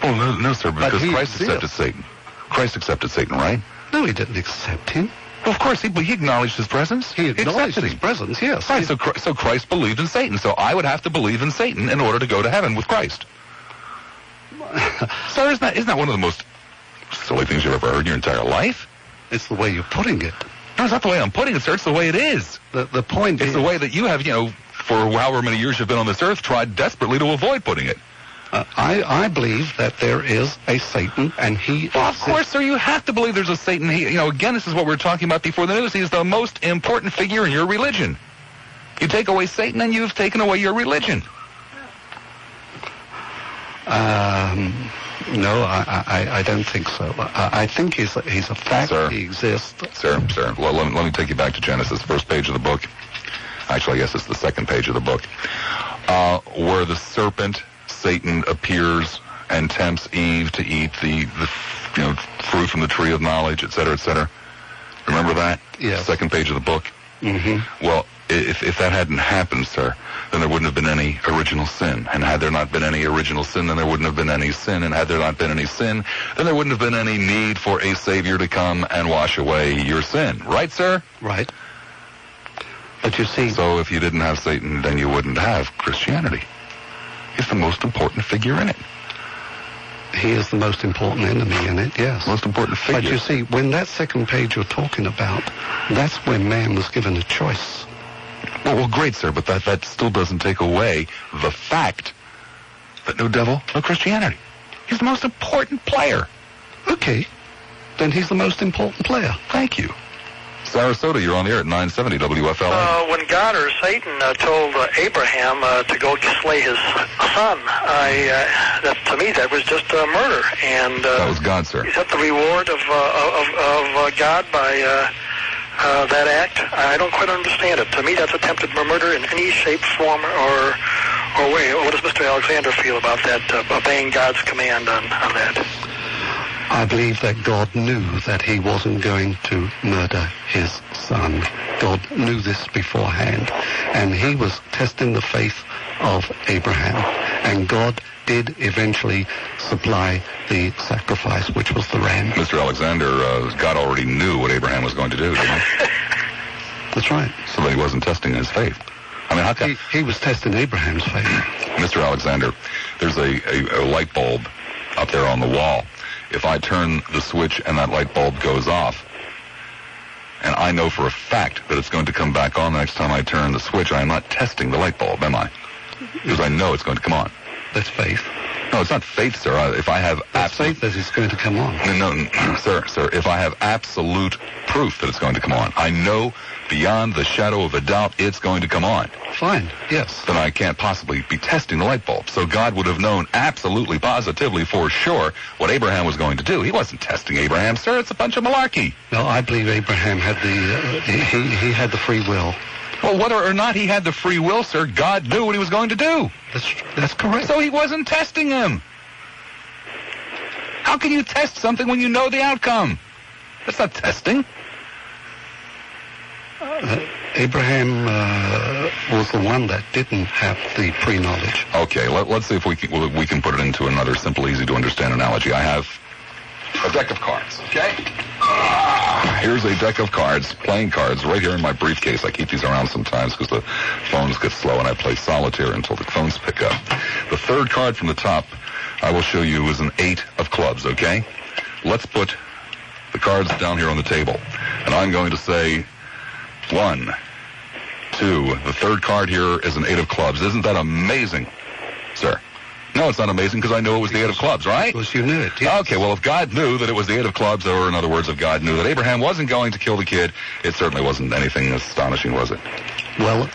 [SPEAKER 3] Oh, no, sir, because Christ
[SPEAKER 4] exists.
[SPEAKER 3] accepted Satan. Christ accepted Satan, right?
[SPEAKER 4] No, he didn't accept him.
[SPEAKER 3] Well, of course, he acknowledged his presence.
[SPEAKER 4] He acknowledged
[SPEAKER 3] accepted
[SPEAKER 4] his
[SPEAKER 3] him.
[SPEAKER 4] presence, yes.
[SPEAKER 3] Right, so Christ believed in Satan. So I would have to believe in Satan in order to go to heaven with Christ. Sir, isn't that one of the most silly things you've ever heard in your entire life?
[SPEAKER 4] It's the way you're putting it.
[SPEAKER 3] No, it's not the way I'm putting it, sir. It's the way it is.
[SPEAKER 4] The point
[SPEAKER 3] It's
[SPEAKER 4] is...
[SPEAKER 3] the way that you have, for however many years you've been on this earth, tried desperately to avoid putting it.
[SPEAKER 4] I believe that there is a Satan, and he...
[SPEAKER 3] Well, of course, sir, you have to believe there's a Satan. Again, this is what we were talking about before the news. He's the most important figure in your religion. You take away Satan, and you've taken away your religion.
[SPEAKER 4] No, I don't think so. I think he's a fact.
[SPEAKER 3] Sir.
[SPEAKER 4] He exists.
[SPEAKER 3] Sir, well, let me take you back to Genesis, first page of the book. Actually, I guess it's the second page of the book. Where the serpent, Satan, appears and tempts Eve to eat the fruit from the tree of knowledge, et cetera, et cetera. Remember that?
[SPEAKER 4] Yes.
[SPEAKER 3] Second page of the book?
[SPEAKER 4] Mm-hmm.
[SPEAKER 3] Well, if that hadn't happened, sir, then there wouldn't have been any original sin. And had there not been any original sin, then there wouldn't have been any sin. And had there not been any sin, then there wouldn't have been any need for a Savior to come and wash away your sin. Right, sir?
[SPEAKER 4] Right. But you see...
[SPEAKER 3] So if you didn't have Satan, then you wouldn't have Christianity. He's the most important figure in it.
[SPEAKER 4] He is the most important enemy in it, yes.
[SPEAKER 3] Most important figure.
[SPEAKER 4] But you see, when that second page you're talking about, that's when man was given a choice.
[SPEAKER 3] Well, great, sir, but that still doesn't take away the fact that no devil, no Christianity. He's the most important player.
[SPEAKER 4] Okay. Then he's the most important player.
[SPEAKER 3] Thank you. Sarasota, you're on the air at 970 WFLA.
[SPEAKER 7] When God or Satan told Abraham to go slay his son, to me that was just murder. And
[SPEAKER 3] that was God, sir.
[SPEAKER 7] Is that the reward of God by that act? I don't quite understand it. To me, that's attempted murder in any shape, form, or way. What does Mr. Alexander feel about that, obeying God's command on that?
[SPEAKER 4] I believe that God knew that he wasn't going to murder his son. God knew this beforehand, and he was testing the faith of Abraham, and God did eventually supply the sacrifice, which was the ram.
[SPEAKER 3] Mr. Alexander, God already knew what Abraham was going to do, didn't he?
[SPEAKER 4] That's right.
[SPEAKER 3] So that he wasn't testing his faith. I mean, how come?
[SPEAKER 4] He was testing Abraham's faith.
[SPEAKER 3] Mr. Alexander, there's a light bulb up there on the wall. If I turn the switch and that light bulb goes off, and I know for a fact that it's going to come back on the next time I turn the switch, I am not testing the light bulb, am I? Because I know it's going to come on.
[SPEAKER 4] That's faith.
[SPEAKER 3] No, it's not faith, sir. If I have
[SPEAKER 4] faith that it's going to come on.
[SPEAKER 3] No, sir. If I have absolute proof that it's going to come on, I know beyond the shadow of a doubt it's going to come on.
[SPEAKER 4] Fine, yes.
[SPEAKER 3] Then I can't possibly be testing the light bulb. So God would have known absolutely, positively, for sure what Abraham was going to do. He wasn't testing Abraham, sir. It's a bunch of malarkey.
[SPEAKER 4] No, I believe Abraham had he had the free will.
[SPEAKER 3] Well, whether or not he had the free will, sir, God knew what he was going to do.
[SPEAKER 4] That's correct.
[SPEAKER 3] So he wasn't testing him. How can you test something when you know the outcome? That's not testing.
[SPEAKER 4] Abraham was the one that didn't have the pre-knowledge.
[SPEAKER 3] Okay, let's see if we can put it into another simple, easy-to-understand analogy. I have a deck of cards, okay? Here's a deck of cards, playing cards, right here in my briefcase. I keep these around sometimes because the phones get slow, and I play solitaire until the phones pick up. The third card from the top I will show you is an 8 of clubs, okay? Let's put the cards down here on the table, and I'm going to say 1, 2. The third card here is an 8 of clubs. Isn't that amazing, sir? No, it's not amazing because I knew it was the 8 of clubs, right?
[SPEAKER 4] Because you knew it, yes.
[SPEAKER 3] Okay, well, if God knew that it was the 8 of clubs, or in other words, if God knew that Abraham wasn't going to kill the kid, it certainly wasn't anything astonishing, was it?
[SPEAKER 4] Well,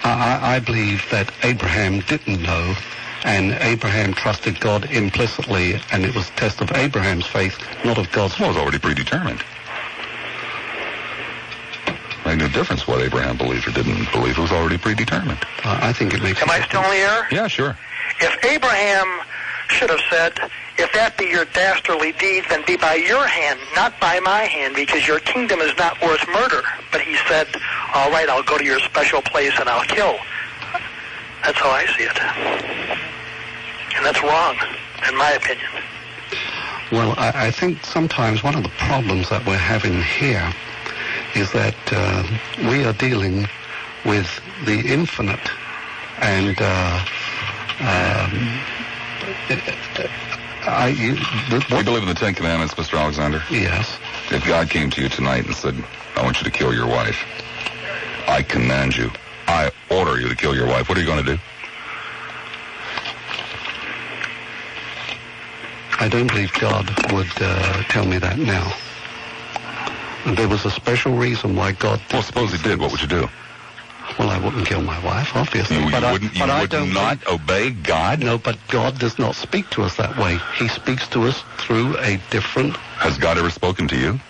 [SPEAKER 4] I believe that Abraham didn't know, and Abraham trusted God implicitly, and it was a test of Abraham's faith, not of God's faith.
[SPEAKER 3] Well, it was already predetermined. Made no difference what Abraham believed or didn't believe. It was already predetermined.
[SPEAKER 4] I think it makes
[SPEAKER 7] Am I still in the air?
[SPEAKER 3] Yeah, sure.
[SPEAKER 7] If Abraham should have said, if that be your dastardly deed, then be by your hand, not by my hand, because your kingdom is not worth murder. But he said, all right, I'll go to your special place and I'll kill. That's how I see it. And that's wrong, in my opinion.
[SPEAKER 4] Well, I think sometimes one of the problems that we're having here is that we are dealing with the infinite, and
[SPEAKER 3] We believe in the Ten Commandments, Mr. Alexander.
[SPEAKER 4] Yes.
[SPEAKER 3] If God came to you tonight and said, I want you to kill your wife, I command you, I order you to kill your wife, what are you going to do?
[SPEAKER 4] I don't believe God would tell me that now. There was a special reason why God...
[SPEAKER 3] Well, suppose he did, what would you do?
[SPEAKER 4] Well, I wouldn't kill my wife, obviously.
[SPEAKER 3] You
[SPEAKER 4] but
[SPEAKER 3] would not obey God?
[SPEAKER 4] No, but God does not speak to us that way. He speaks to us through a different...
[SPEAKER 3] Has God ever spoken to you?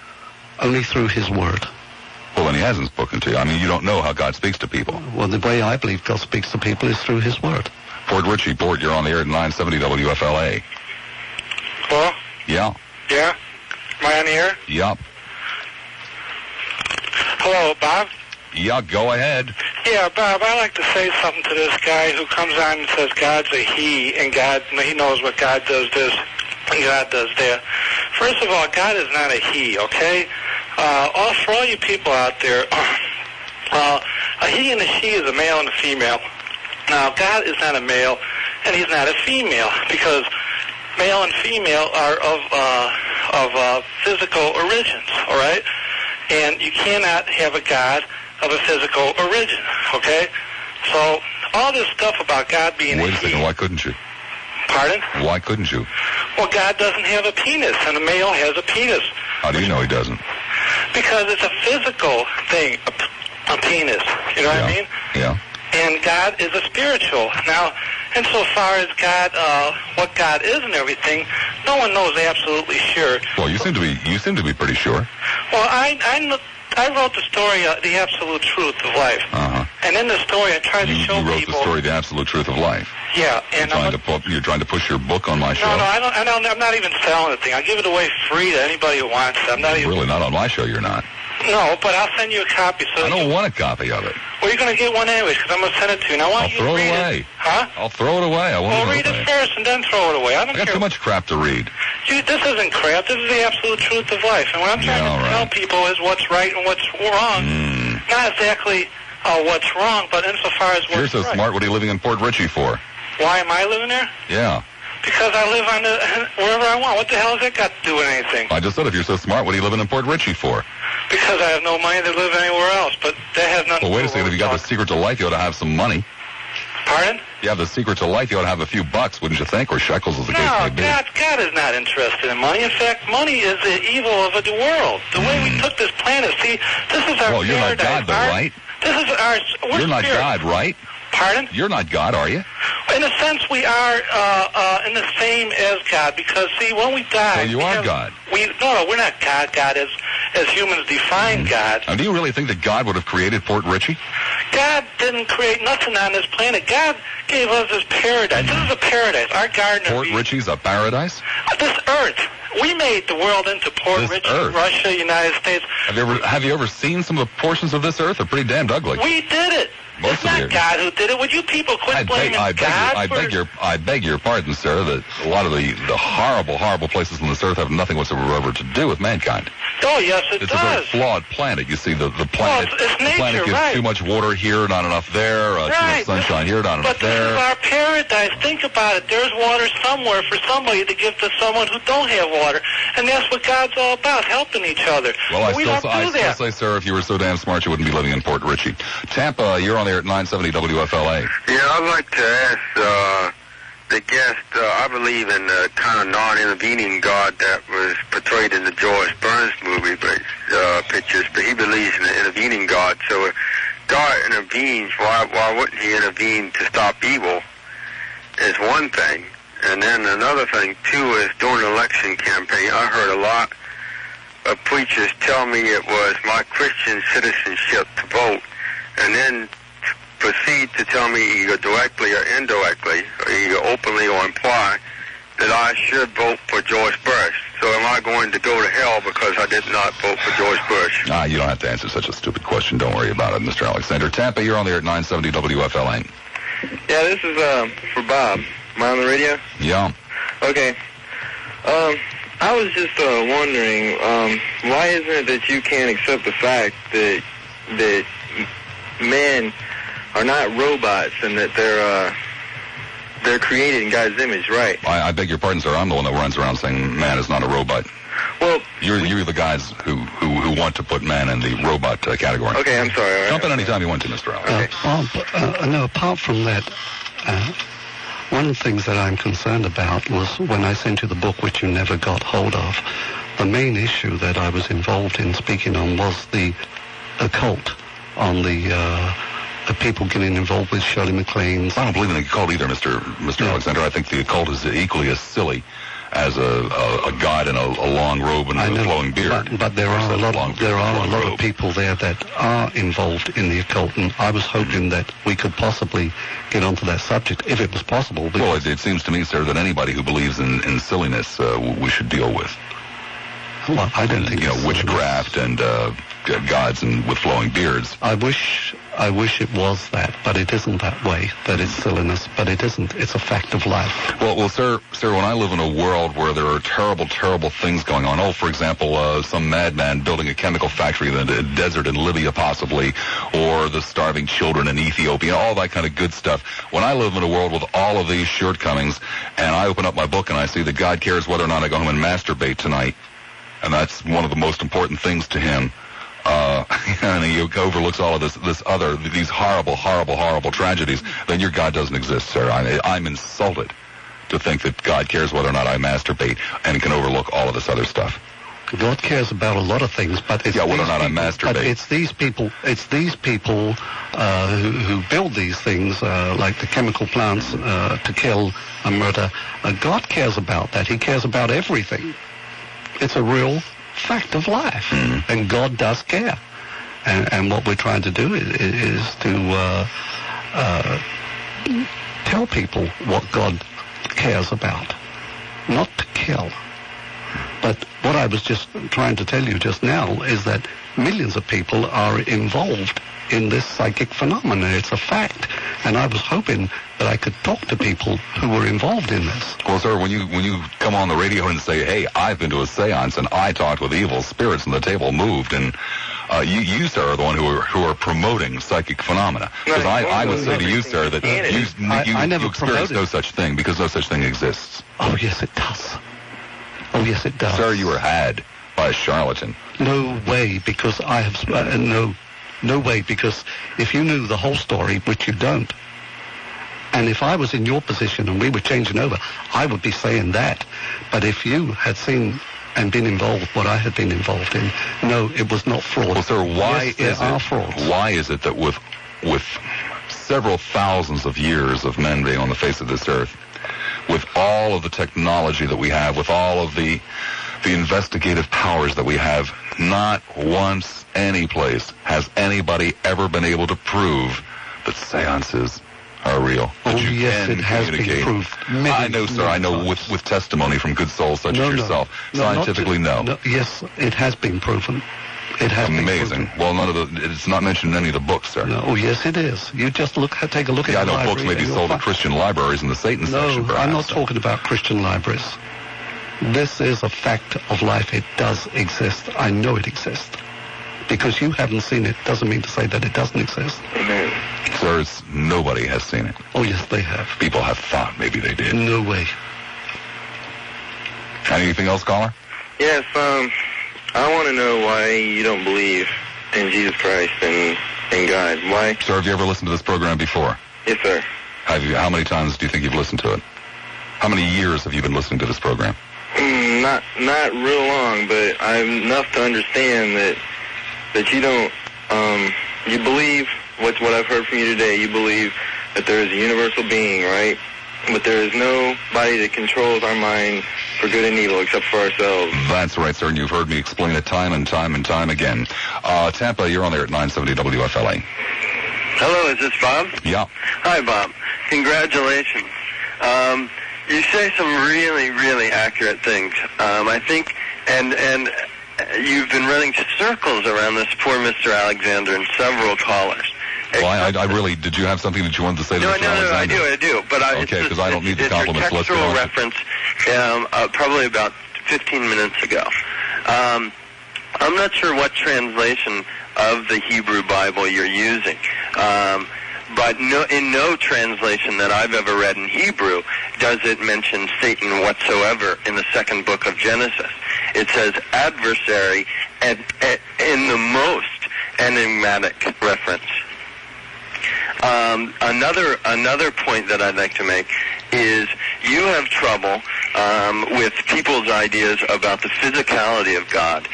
[SPEAKER 4] Only through his word.
[SPEAKER 3] Well, then he hasn't spoken to you. I mean, you don't know how God speaks to people.
[SPEAKER 4] Well, the way I believe God speaks to people is through his word.
[SPEAKER 3] Port Richie, Port, you're on the air at 970 WFLA.
[SPEAKER 7] Hello?
[SPEAKER 3] Yeah.
[SPEAKER 7] Yeah? Am I on the air?
[SPEAKER 3] Yup.
[SPEAKER 7] Hello, Bob?
[SPEAKER 3] Yeah, go ahead.
[SPEAKER 7] Yeah, Bob, I like to say something to this guy who comes on and says God's a he, and God, he knows what God does this, and God does that. First of all, God is not a he, okay? For all you people out there, a he and a she is a male and a female. Now, God is not a male, and he's not a female, because male and female are of physical origins, all right? And you cannot have a God of a physical origin, okay? So all this stuff about God being
[SPEAKER 3] Wait a second, why couldn't you?
[SPEAKER 7] Pardon?
[SPEAKER 3] Why couldn't you?
[SPEAKER 7] Well, God doesn't have a penis, and a male has a penis.
[SPEAKER 3] How do you know he doesn't?
[SPEAKER 7] Because it's a physical thing, a penis, you know what I mean?
[SPEAKER 3] Yeah.
[SPEAKER 7] And God is a spiritual. Now, insofar as God, what God is and everything, no one knows absolutely sure.
[SPEAKER 3] Well, you seem to be pretty sure.
[SPEAKER 7] Well, I wrote the story, The Absolute Truth of Life.
[SPEAKER 3] Uh-huh.
[SPEAKER 7] And in the story, I tried to show people...
[SPEAKER 3] You wrote the story, The Absolute Truth of Life.
[SPEAKER 7] Yeah, and
[SPEAKER 3] you're trying to push your book on my show?
[SPEAKER 7] No, I'm not even selling the thing. I'll give it away free to anybody who wants it. I'm not even...
[SPEAKER 3] Really, not on my show, you're not.
[SPEAKER 7] No, but I'll send you a copy. So
[SPEAKER 3] I don't want a copy of it.
[SPEAKER 7] Well, you're going to get one anyways, because I'm going to send it to you. And I want
[SPEAKER 3] I'll
[SPEAKER 7] you
[SPEAKER 3] throw
[SPEAKER 7] to read
[SPEAKER 3] it away.
[SPEAKER 7] it. Huh?
[SPEAKER 3] I'll throw it away.
[SPEAKER 7] Well, read it first and then throw it away. I don't
[SPEAKER 3] got
[SPEAKER 7] care.
[SPEAKER 3] too much crap to read.
[SPEAKER 7] This isn't crap. This is the absolute truth of life. And what I'm trying to tell people is what's right and what's wrong. Not exactly what's wrong, but insofar as what's
[SPEAKER 3] You're so
[SPEAKER 7] right.
[SPEAKER 3] smart. What are you living in Port Richie for?
[SPEAKER 7] Why am I living there?
[SPEAKER 3] Yeah.
[SPEAKER 7] Because I live on wherever I want. What the hell has that got to do with anything?
[SPEAKER 3] I just said if you're so smart, what are you living in Port Richie for?
[SPEAKER 7] Because I have no money to live anywhere else. But that has nothing
[SPEAKER 3] Well, wait
[SPEAKER 7] to
[SPEAKER 3] a
[SPEAKER 7] do
[SPEAKER 3] second. If you got the secret to life, you ought to have some money.
[SPEAKER 7] Pardon?
[SPEAKER 3] You have the secret to life, you ought to have a few bucks, wouldn't you think? Or shekels, as the case may be.
[SPEAKER 7] God is not interested in money. In fact, money is the evil of the world. The way we took this planet, see, this is our
[SPEAKER 3] Well, you're not
[SPEAKER 7] paradise.
[SPEAKER 3] God, though, right?
[SPEAKER 7] This is our...
[SPEAKER 3] You're not God, right?
[SPEAKER 7] Pardon?
[SPEAKER 3] You're not God, are you?
[SPEAKER 7] In a sense, we are in the same as God, because, see, when we die...
[SPEAKER 3] Well, you are God.
[SPEAKER 7] No, we're not God. God as humans define God.
[SPEAKER 3] Now, do you really think that God would have created Port Richie?
[SPEAKER 7] God didn't create nothing on this planet. God gave us this paradise. This is a paradise. Our garden...
[SPEAKER 3] Port Richie's a paradise?
[SPEAKER 7] This Earth, we made the world into Port
[SPEAKER 3] This
[SPEAKER 7] Richey,
[SPEAKER 3] Earth?
[SPEAKER 7] Russia, United States.
[SPEAKER 3] Have you ever seen some of the portions of this Earth? They're pretty damned ugly.
[SPEAKER 7] We did it.
[SPEAKER 3] Most
[SPEAKER 7] It's
[SPEAKER 3] of
[SPEAKER 7] not
[SPEAKER 3] it.
[SPEAKER 7] God who did it. Would you people quit blaming God
[SPEAKER 3] I beg your pardon, sir, that a lot of the horrible, horrible places on this Earth have nothing whatsoever to do with mankind.
[SPEAKER 7] Oh, yes, it
[SPEAKER 3] It's a very
[SPEAKER 7] does.
[SPEAKER 3] flawed planet. You see, the planet,
[SPEAKER 7] it's
[SPEAKER 3] the planet
[SPEAKER 7] nature,
[SPEAKER 3] gives
[SPEAKER 7] right.
[SPEAKER 3] too much water here, not enough there, too much sunshine here, not enough
[SPEAKER 7] But this is
[SPEAKER 3] there.
[SPEAKER 7] our paradise. Think about it. There's water somewhere for somebody to give to someone who don't have water. And that's what God's all about, helping each other.
[SPEAKER 3] Well,
[SPEAKER 7] But we don't do
[SPEAKER 3] I
[SPEAKER 7] that.
[SPEAKER 3] still say, sir, if you were so damn smart, you wouldn't be living in Port Richey. Tampa, you're on there at 970 WFLA.
[SPEAKER 8] Yeah, I'd like to ask the guest, I believe in the kind of non-intervening God that was portrayed in the George Burns movie, pictures, but he believes in the intervening God. So if God intervenes, why wouldn't he intervene to stop evil is one thing. And then another thing, too, is during the election campaign, I heard a lot of preachers tell me it was my Christian citizenship to vote, and then proceed to tell me either directly or indirectly, or either openly or imply, that I should vote for George Bush. So am I going to go to hell because I did not vote for George Bush?
[SPEAKER 3] You don't have to answer such a stupid question. Don't worry about it, Mr. Alexander. Tampa, you're on there at 970 WFLA.
[SPEAKER 8] Yeah, this is for Bob. Am I on the radio?
[SPEAKER 3] Yeah.
[SPEAKER 8] Okay. I was just wondering, why isn't it that you can't accept the fact that men are not robots and that they're created in God's image, right?
[SPEAKER 3] I beg your pardon, sir. I'm the one that runs around saying man is not a robot.
[SPEAKER 8] Well,
[SPEAKER 3] you're the guys who want to put man in the robot category.
[SPEAKER 8] Okay, I'm sorry. All right.
[SPEAKER 3] Jump in anytime you want to, Mr. Alexander.
[SPEAKER 4] No, apart from that, one of the things that I'm concerned about was when I sent you the book, which you never got hold of, the main issue that I was involved in speaking on was the occult, on the people getting involved with Shirley MacLaine's.
[SPEAKER 3] I don't believe in the occult either, Mr. Alexander. I think the occult is equally as silly as a god in a long robe and a flowing beard.
[SPEAKER 4] But there are a lot of people there that are involved in the occult, and I was hoping that we could possibly get onto that subject, if it was possible.
[SPEAKER 3] Well, it seems to me, sir, that anybody who believes in silliness we should deal with.
[SPEAKER 4] Well, I don't think
[SPEAKER 3] witchcraft and gods and with flowing beards.
[SPEAKER 4] I wish it was that, but it isn't that way. That it's silliness, but it isn't. It's a fact of life.
[SPEAKER 3] Well, sir, when I live in a world where there are terrible, terrible things going on, for example, some madman building a chemical factory in the desert in Libya, possibly, or the starving children in Ethiopia, all that kind of good stuff. When I live in a world with all of these shortcomings, and I open up my book and I see that God cares whether or not I go home and masturbate tonight, and that's one of the most important things to him. And he overlooks all of these horrible, horrible, horrible tragedies, then your God doesn't exist, sir. I'm insulted to think that God cares whether or not I masturbate and can overlook all of this other stuff.
[SPEAKER 4] God cares about a lot of things, but it's
[SPEAKER 3] whether or not I masturbate.
[SPEAKER 4] But it's these people who build these things, like the chemical plants to kill and murder. God cares about that. He cares about everything. It's a real fact of life, and God does care. And what we're trying to do is to tell people what God cares about, not to kill. But what I was just trying to tell you just now is that millions of people are involved in this psychic phenomenon. It's a fact. And I was hoping that I could talk to people who were involved in this.
[SPEAKER 3] Well, sir, when you come on the radio and say, hey, I've been to a seance and I talked with evil spirits and the table moved, and you, sir, are the one who are promoting psychic phenomena. Because I would say to you, sir, that you experience no such thing because no such thing exists.
[SPEAKER 4] Oh, yes, it does. Oh, yes, it does.
[SPEAKER 3] Sir, you were had by a charlatan.
[SPEAKER 4] No way, because I have... No way, because if you knew the whole story, which you don't, and if I was in your position and we were changing over, I would be saying that. But if you had seen and been involved what I had been involved in, no, it was not fraud.
[SPEAKER 3] Well, sir, why
[SPEAKER 4] why
[SPEAKER 3] is it that with several thousands of years of men being on the face of this earth, with all of the technology that we have, with all of the investigative powers that we have, not once, any place, has anybody ever been able to prove that seances are real.
[SPEAKER 4] Oh,
[SPEAKER 3] that you
[SPEAKER 4] yes,
[SPEAKER 3] can
[SPEAKER 4] it has been
[SPEAKER 3] communicate.
[SPEAKER 4] proved.
[SPEAKER 3] I know, sir. I know with testimony from good souls such as yourself. Scientifically, no.
[SPEAKER 4] Yes, it has been proven. It has
[SPEAKER 3] Amazing.
[SPEAKER 4] been proven.
[SPEAKER 3] Well, it's not mentioned in any of the books, sir.
[SPEAKER 4] No, yes, it is. You just take a look at
[SPEAKER 3] Yeah, I
[SPEAKER 4] the
[SPEAKER 3] know
[SPEAKER 4] library
[SPEAKER 3] books may be
[SPEAKER 4] and you'll
[SPEAKER 3] sold at
[SPEAKER 4] find-
[SPEAKER 3] Christian libraries in the Satan section,
[SPEAKER 4] No,
[SPEAKER 3] perhaps.
[SPEAKER 4] I'm not talking about Christian libraries. This is a fact of life. It does exist. I know it exists. Because you haven't seen it doesn't mean to say that it doesn't exist.
[SPEAKER 8] Amen.
[SPEAKER 3] Sir, nobody has seen it.
[SPEAKER 4] Oh, yes, they have.
[SPEAKER 3] People have thought maybe they did.
[SPEAKER 4] No way.
[SPEAKER 3] Anything else, caller?
[SPEAKER 8] Yes, I want to know why you don't believe in Jesus Christ and God. Why?
[SPEAKER 3] Sir, have you ever listened to this program before?
[SPEAKER 8] Yes, sir.
[SPEAKER 3] How many times do you think you've listened to it? How many years have you been listening to this program?
[SPEAKER 8] Not real long, but I'm enough to understand that you don't, you believe what I've heard from you today. You believe that there is a universal being, right? But there is nobody that controls our mind for good and evil except for ourselves.
[SPEAKER 3] That's right, sir, and you've heard me explain it time and time and time again. Tampa, you're on there at 970 WFLA.
[SPEAKER 8] Hello, is this Bob?
[SPEAKER 3] Yeah.
[SPEAKER 8] Hi, Bob. Congratulations. You say some really, really accurate things. I think, and you've been running circles around this poor Mr. Alexander and several callers.
[SPEAKER 3] Well, I really, did you have something that you wanted to say to
[SPEAKER 8] No,
[SPEAKER 3] Mr. Alexander?
[SPEAKER 8] I do. But
[SPEAKER 3] okay, because I don't need the compliments.
[SPEAKER 8] It's your textual reference, probably about 15 minutes ago. I'm not sure what translation of the Hebrew Bible you're using. But in no translation that I've ever read in Hebrew does it mention Satan whatsoever in the second book of Genesis. It says adversary and in the most enigmatic reference. Another point that I'd like to make is you have trouble with people's ideas about the physicality of God,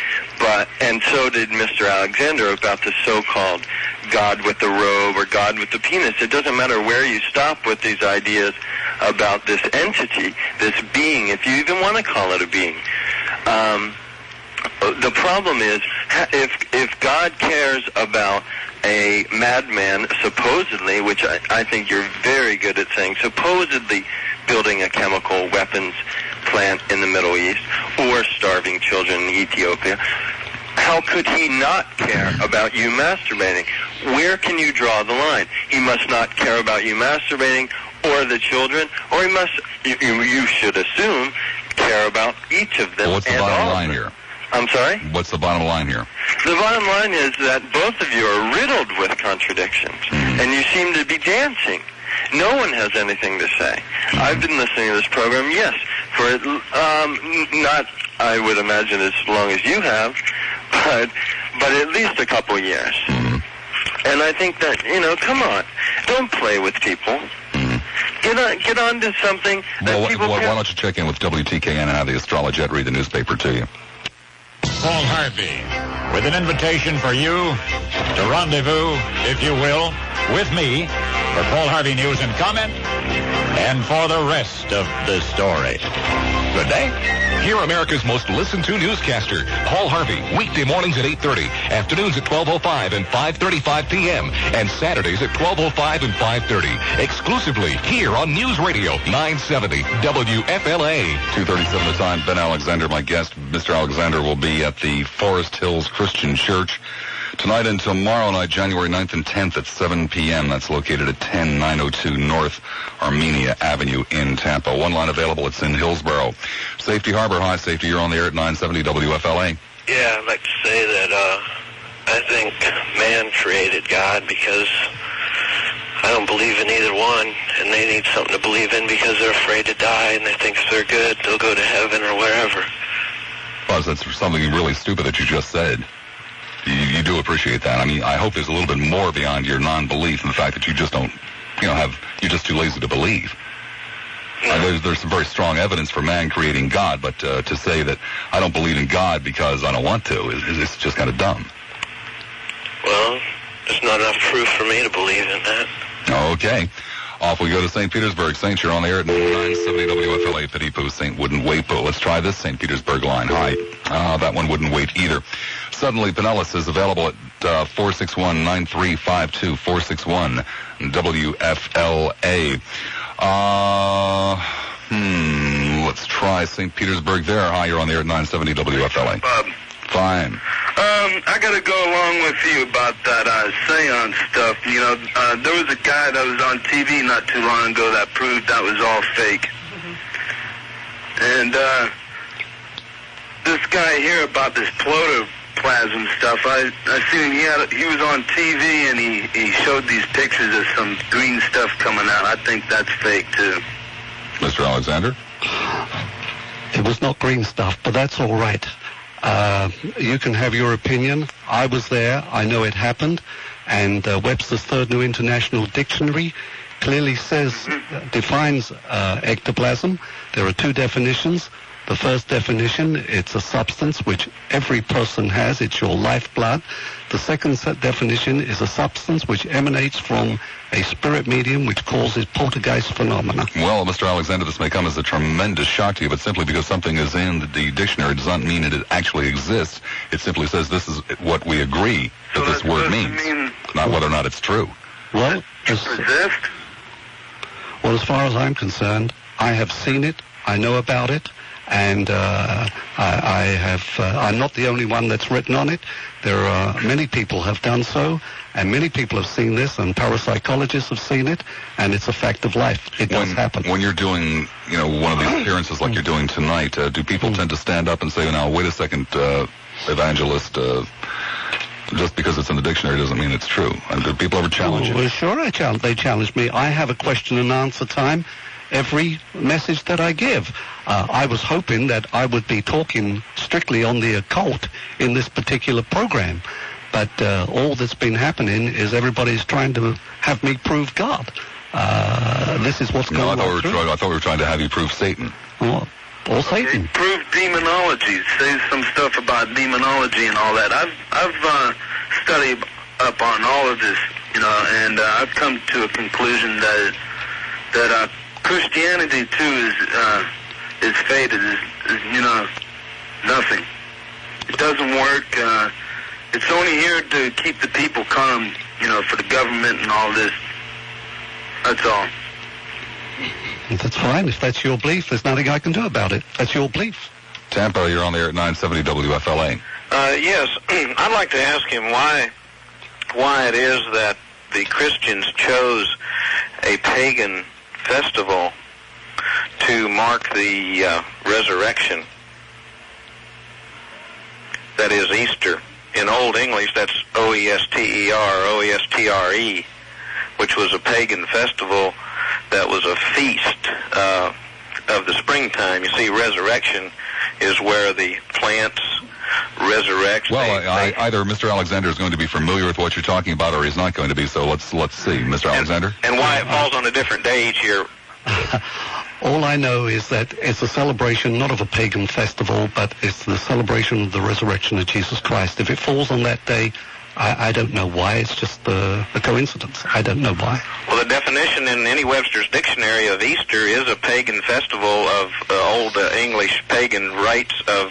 [SPEAKER 8] and so did Mr. Alexander about the so-called God with the robe or God with the penis. It doesn't matter where you stop with these ideas about this entity, this being, if you even want to call it a being. The problem is, if God cares about a madman, supposedly, which I think you're very good at saying, supposedly building a chemical weapons plant in the Middle East or starving children in Ethiopia, how could he not care about you masturbating? Where can you draw the line? He must not care about you masturbating or the children, or he must, you should assume, care about each of them.
[SPEAKER 3] Well, what's the bottom line here?
[SPEAKER 8] I'm sorry?
[SPEAKER 3] What's the bottom line here?
[SPEAKER 8] The bottom line is that both of you are riddled with contradictions, and you seem to be dancing. No one has anything to say. I've been listening to this program, yes, for not, I would imagine, as long as you have, but at least a couple years. And I think that, come on, don't play with people. Get on to something that people
[SPEAKER 3] why
[SPEAKER 8] can...
[SPEAKER 3] don't you check in with WTKN and have the Astrologette read the newspaper to you?
[SPEAKER 9] Paul Harvey, with an invitation for you to rendezvous, if you will, with me for Paul Harvey News and Comment and for the rest of the story. Good day.
[SPEAKER 5] Hear America's most listened to newscaster, Paul Harvey, weekday mornings at 8:30, afternoons at 12:05 and 5:35 p.m., and Saturdays at 12:05 and 5:30, exclusively here on News Radio 970 WFLA.
[SPEAKER 3] 2:37 the time. Ben Alexander, my guest. Mr. Alexander will be at the Forest Hills Christian Church tonight and tomorrow night, January 9th and 10th at 7 p.m. That's located at 10902 North Armenia Avenue in Tampa. One line available. It's in Hillsborough. Safety Harbor. Hi, Safety. You're on the air at 970 WFLA.
[SPEAKER 10] Yeah, I'd like to say that I think man created God because I don't believe in either one, and they need something to believe in because they're afraid to die, and they think if they're good, they'll go to heaven or wherever.
[SPEAKER 3] Well, that's something really stupid that you just said. You do appreciate that. I mean, I hope there's a little bit more beyond your non-belief and the fact that you just don't, you're just too lazy to believe. There's some very strong evidence for man creating God, but to say that I don't believe in God because I don't want to is just kind of dumb.
[SPEAKER 10] Well, there's not enough proof for me to believe in that.
[SPEAKER 3] Okay. Off we go to St. Petersburg. Saint, you're on the air at 970 WFLA. Pity Poo, Saint wouldn't wait, but let's try this St. Petersburg line. Hi. That one wouldn't wait either. Suddenly Pinellas is available at 461-9352, 461-WFLA. Let's try St. Petersburg there. Hi, you're on the air at 970 WFLA.
[SPEAKER 8] Bob.
[SPEAKER 3] Fine.
[SPEAKER 8] I got to go along with you about that seance stuff. You know, there was a guy that was on TV not too long ago that proved that was all fake. And this guy here about this protoplasm stuff, I seen him, he was on TV and he showed these pictures of some green stuff coming out. I think that's fake too.
[SPEAKER 3] Mr. Alexander?
[SPEAKER 4] It was not green stuff, but that's all right. You can have your opinion. I was there. I know it happened. And Webster's Third New International Dictionary clearly defines ectoplasm. There are two definitions. The first definition, it's a substance which every person has. It's your lifeblood. The second definition is a substance which emanates from a spirit medium which causes poltergeist phenomena.
[SPEAKER 3] Well, Mr. Alexander, this may come as a tremendous shock to you, but simply because something is in the dictionary does not mean that it actually exists. It simply says this is what we agree that this word means, not whether or not it's true.
[SPEAKER 4] Well, as far as I'm concerned, I have seen it. I know about it. And I'm not the only one that's written on it. There are many people have done so, and many people have seen this, and parapsychologists have seen it, and it's a fact of life. It does happen.
[SPEAKER 3] When you're doing, one of these appearances like you're doing tonight, do people tend to stand up and say, now, wait a second, evangelist, just because it's in the dictionary doesn't mean it's true? And do people ever challenge you?
[SPEAKER 4] Well, sure, they challenge me. I have a question and answer time every message that I give. I was hoping that I would be talking strictly on the occult in this particular program, but all that's been happening is everybody's trying to have me prove God. This is what's going on.
[SPEAKER 3] I thought we were trying to have you prove Satan.
[SPEAKER 4] Or Satan.
[SPEAKER 8] Prove demonology. Say some stuff about demonology and all that. I've studied up on all of this, and I've come to a conclusion that Christianity too is faded, is nothing. It doesn't work. It's only here to keep the people calm, for the government and all this. That's all.
[SPEAKER 4] That's fine. If that's your belief, there's nothing I can do about it. That's your belief.
[SPEAKER 3] Tampa, you're on the air at 970 WFLA.
[SPEAKER 10] Yes, I'd like to ask him why it is that the Christians chose a pagan festival to mark the resurrection. That is Easter. In Old English, that's Oester, Oestre, which was a pagan festival that was a feast of the springtime. You see, resurrection is where the plants resurrect.
[SPEAKER 3] Well, either Mr. Alexander is going to be familiar with what you're talking about, or he's not going to be. So let's see, Mr. Alexander.
[SPEAKER 10] And why it falls on a different day each year.
[SPEAKER 4] All I know is that it's a celebration not of a pagan festival, but it's the celebration of the resurrection of Jesus Christ. If it falls on that day, I don't know why. It's just a coincidence. I don't know why.
[SPEAKER 10] Well, the definition in any Webster's dictionary of Easter is a pagan festival of Old English pagan rites of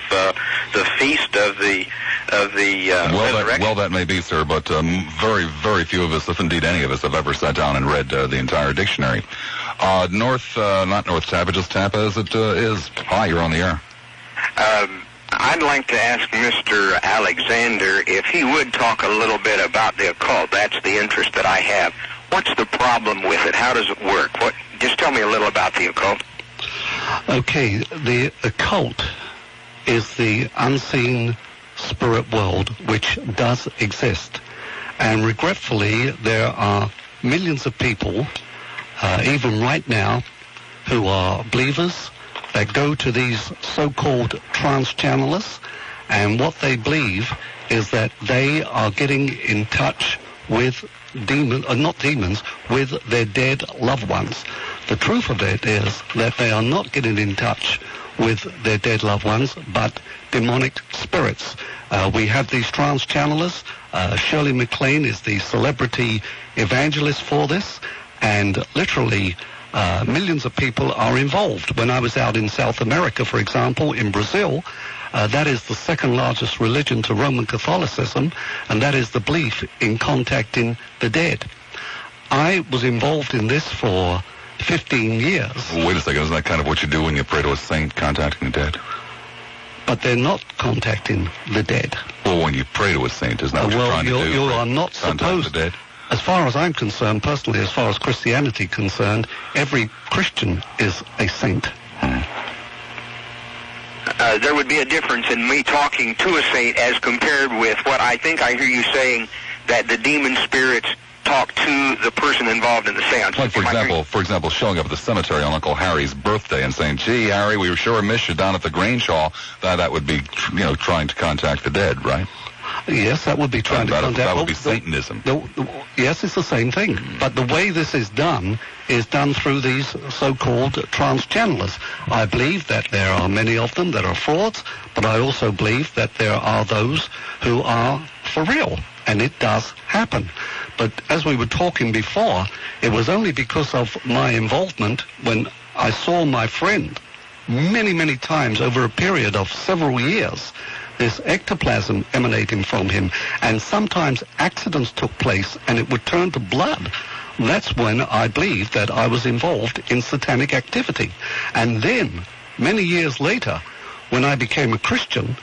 [SPEAKER 10] the feast of the resurrection.
[SPEAKER 3] Well, that may be, sir, but very, very few of us, if indeed any of us, have ever sat down and read the entire dictionary. Not North Tampa, just Tampa as it is. Hi, you're on the air.
[SPEAKER 11] I'd like to ask Mr. Alexander if he would talk a little bit about the occult. That's the interest that I have. What's the problem with it? How does it work? Just tell me a little about the occult.
[SPEAKER 4] Okay, the occult is the unseen spirit world which does exist. And regretfully, there are millions of people, even right now, who are believers that go to these so-called trance channelists, and what they believe is that they are getting in touch with with their dead loved ones. The truth of it is that they are not getting in touch with their dead loved ones, but demonic spirits. We have these trance channelers. Shirley MacLaine is the celebrity evangelist for this, and literally Millions of people are involved. When I was out in South America, for example, in Brazil, that is the second largest religion to Roman Catholicism, and that is the belief in contacting the dead. I was involved in this for 15 years.
[SPEAKER 3] Well, wait a second, isn't that kind of what you do when you pray to a saint, contacting the dead?
[SPEAKER 4] But they're not contacting the dead.
[SPEAKER 3] Well, when you pray to a saint, isn't that what you're trying to do?
[SPEAKER 4] You are not supposed
[SPEAKER 3] the dead?
[SPEAKER 4] As far as I'm concerned, personally, as far as Christianity concerned, every Christian is a saint.
[SPEAKER 11] There would be a difference in me talking to a saint as compared with what I think I hear you saying, that the demon spirits talk to the person involved in the seance.
[SPEAKER 3] Like, for example, showing up at the cemetery on Uncle Harry's birthday and saying, "Gee, Harry, we sure miss you down at the Grange Hall." That would be, trying to contact the dead, right?
[SPEAKER 4] Yes, that would be trying to contact.
[SPEAKER 3] That would be Satanism.
[SPEAKER 4] Yes, it's the same thing. But the way this is done through these so-called trans-channelers. I believe that there are many of them that are frauds, but I also believe that there are those who are for real, and it does happen. But as we were talking before, it was only because of my involvement when I saw my friend many, many times over a period of several years, this ectoplasm emanating from him, and sometimes accidents took place and it would turn to blood. That's when I believed that I was involved in satanic activity. And then, many years later, when I became a Christian,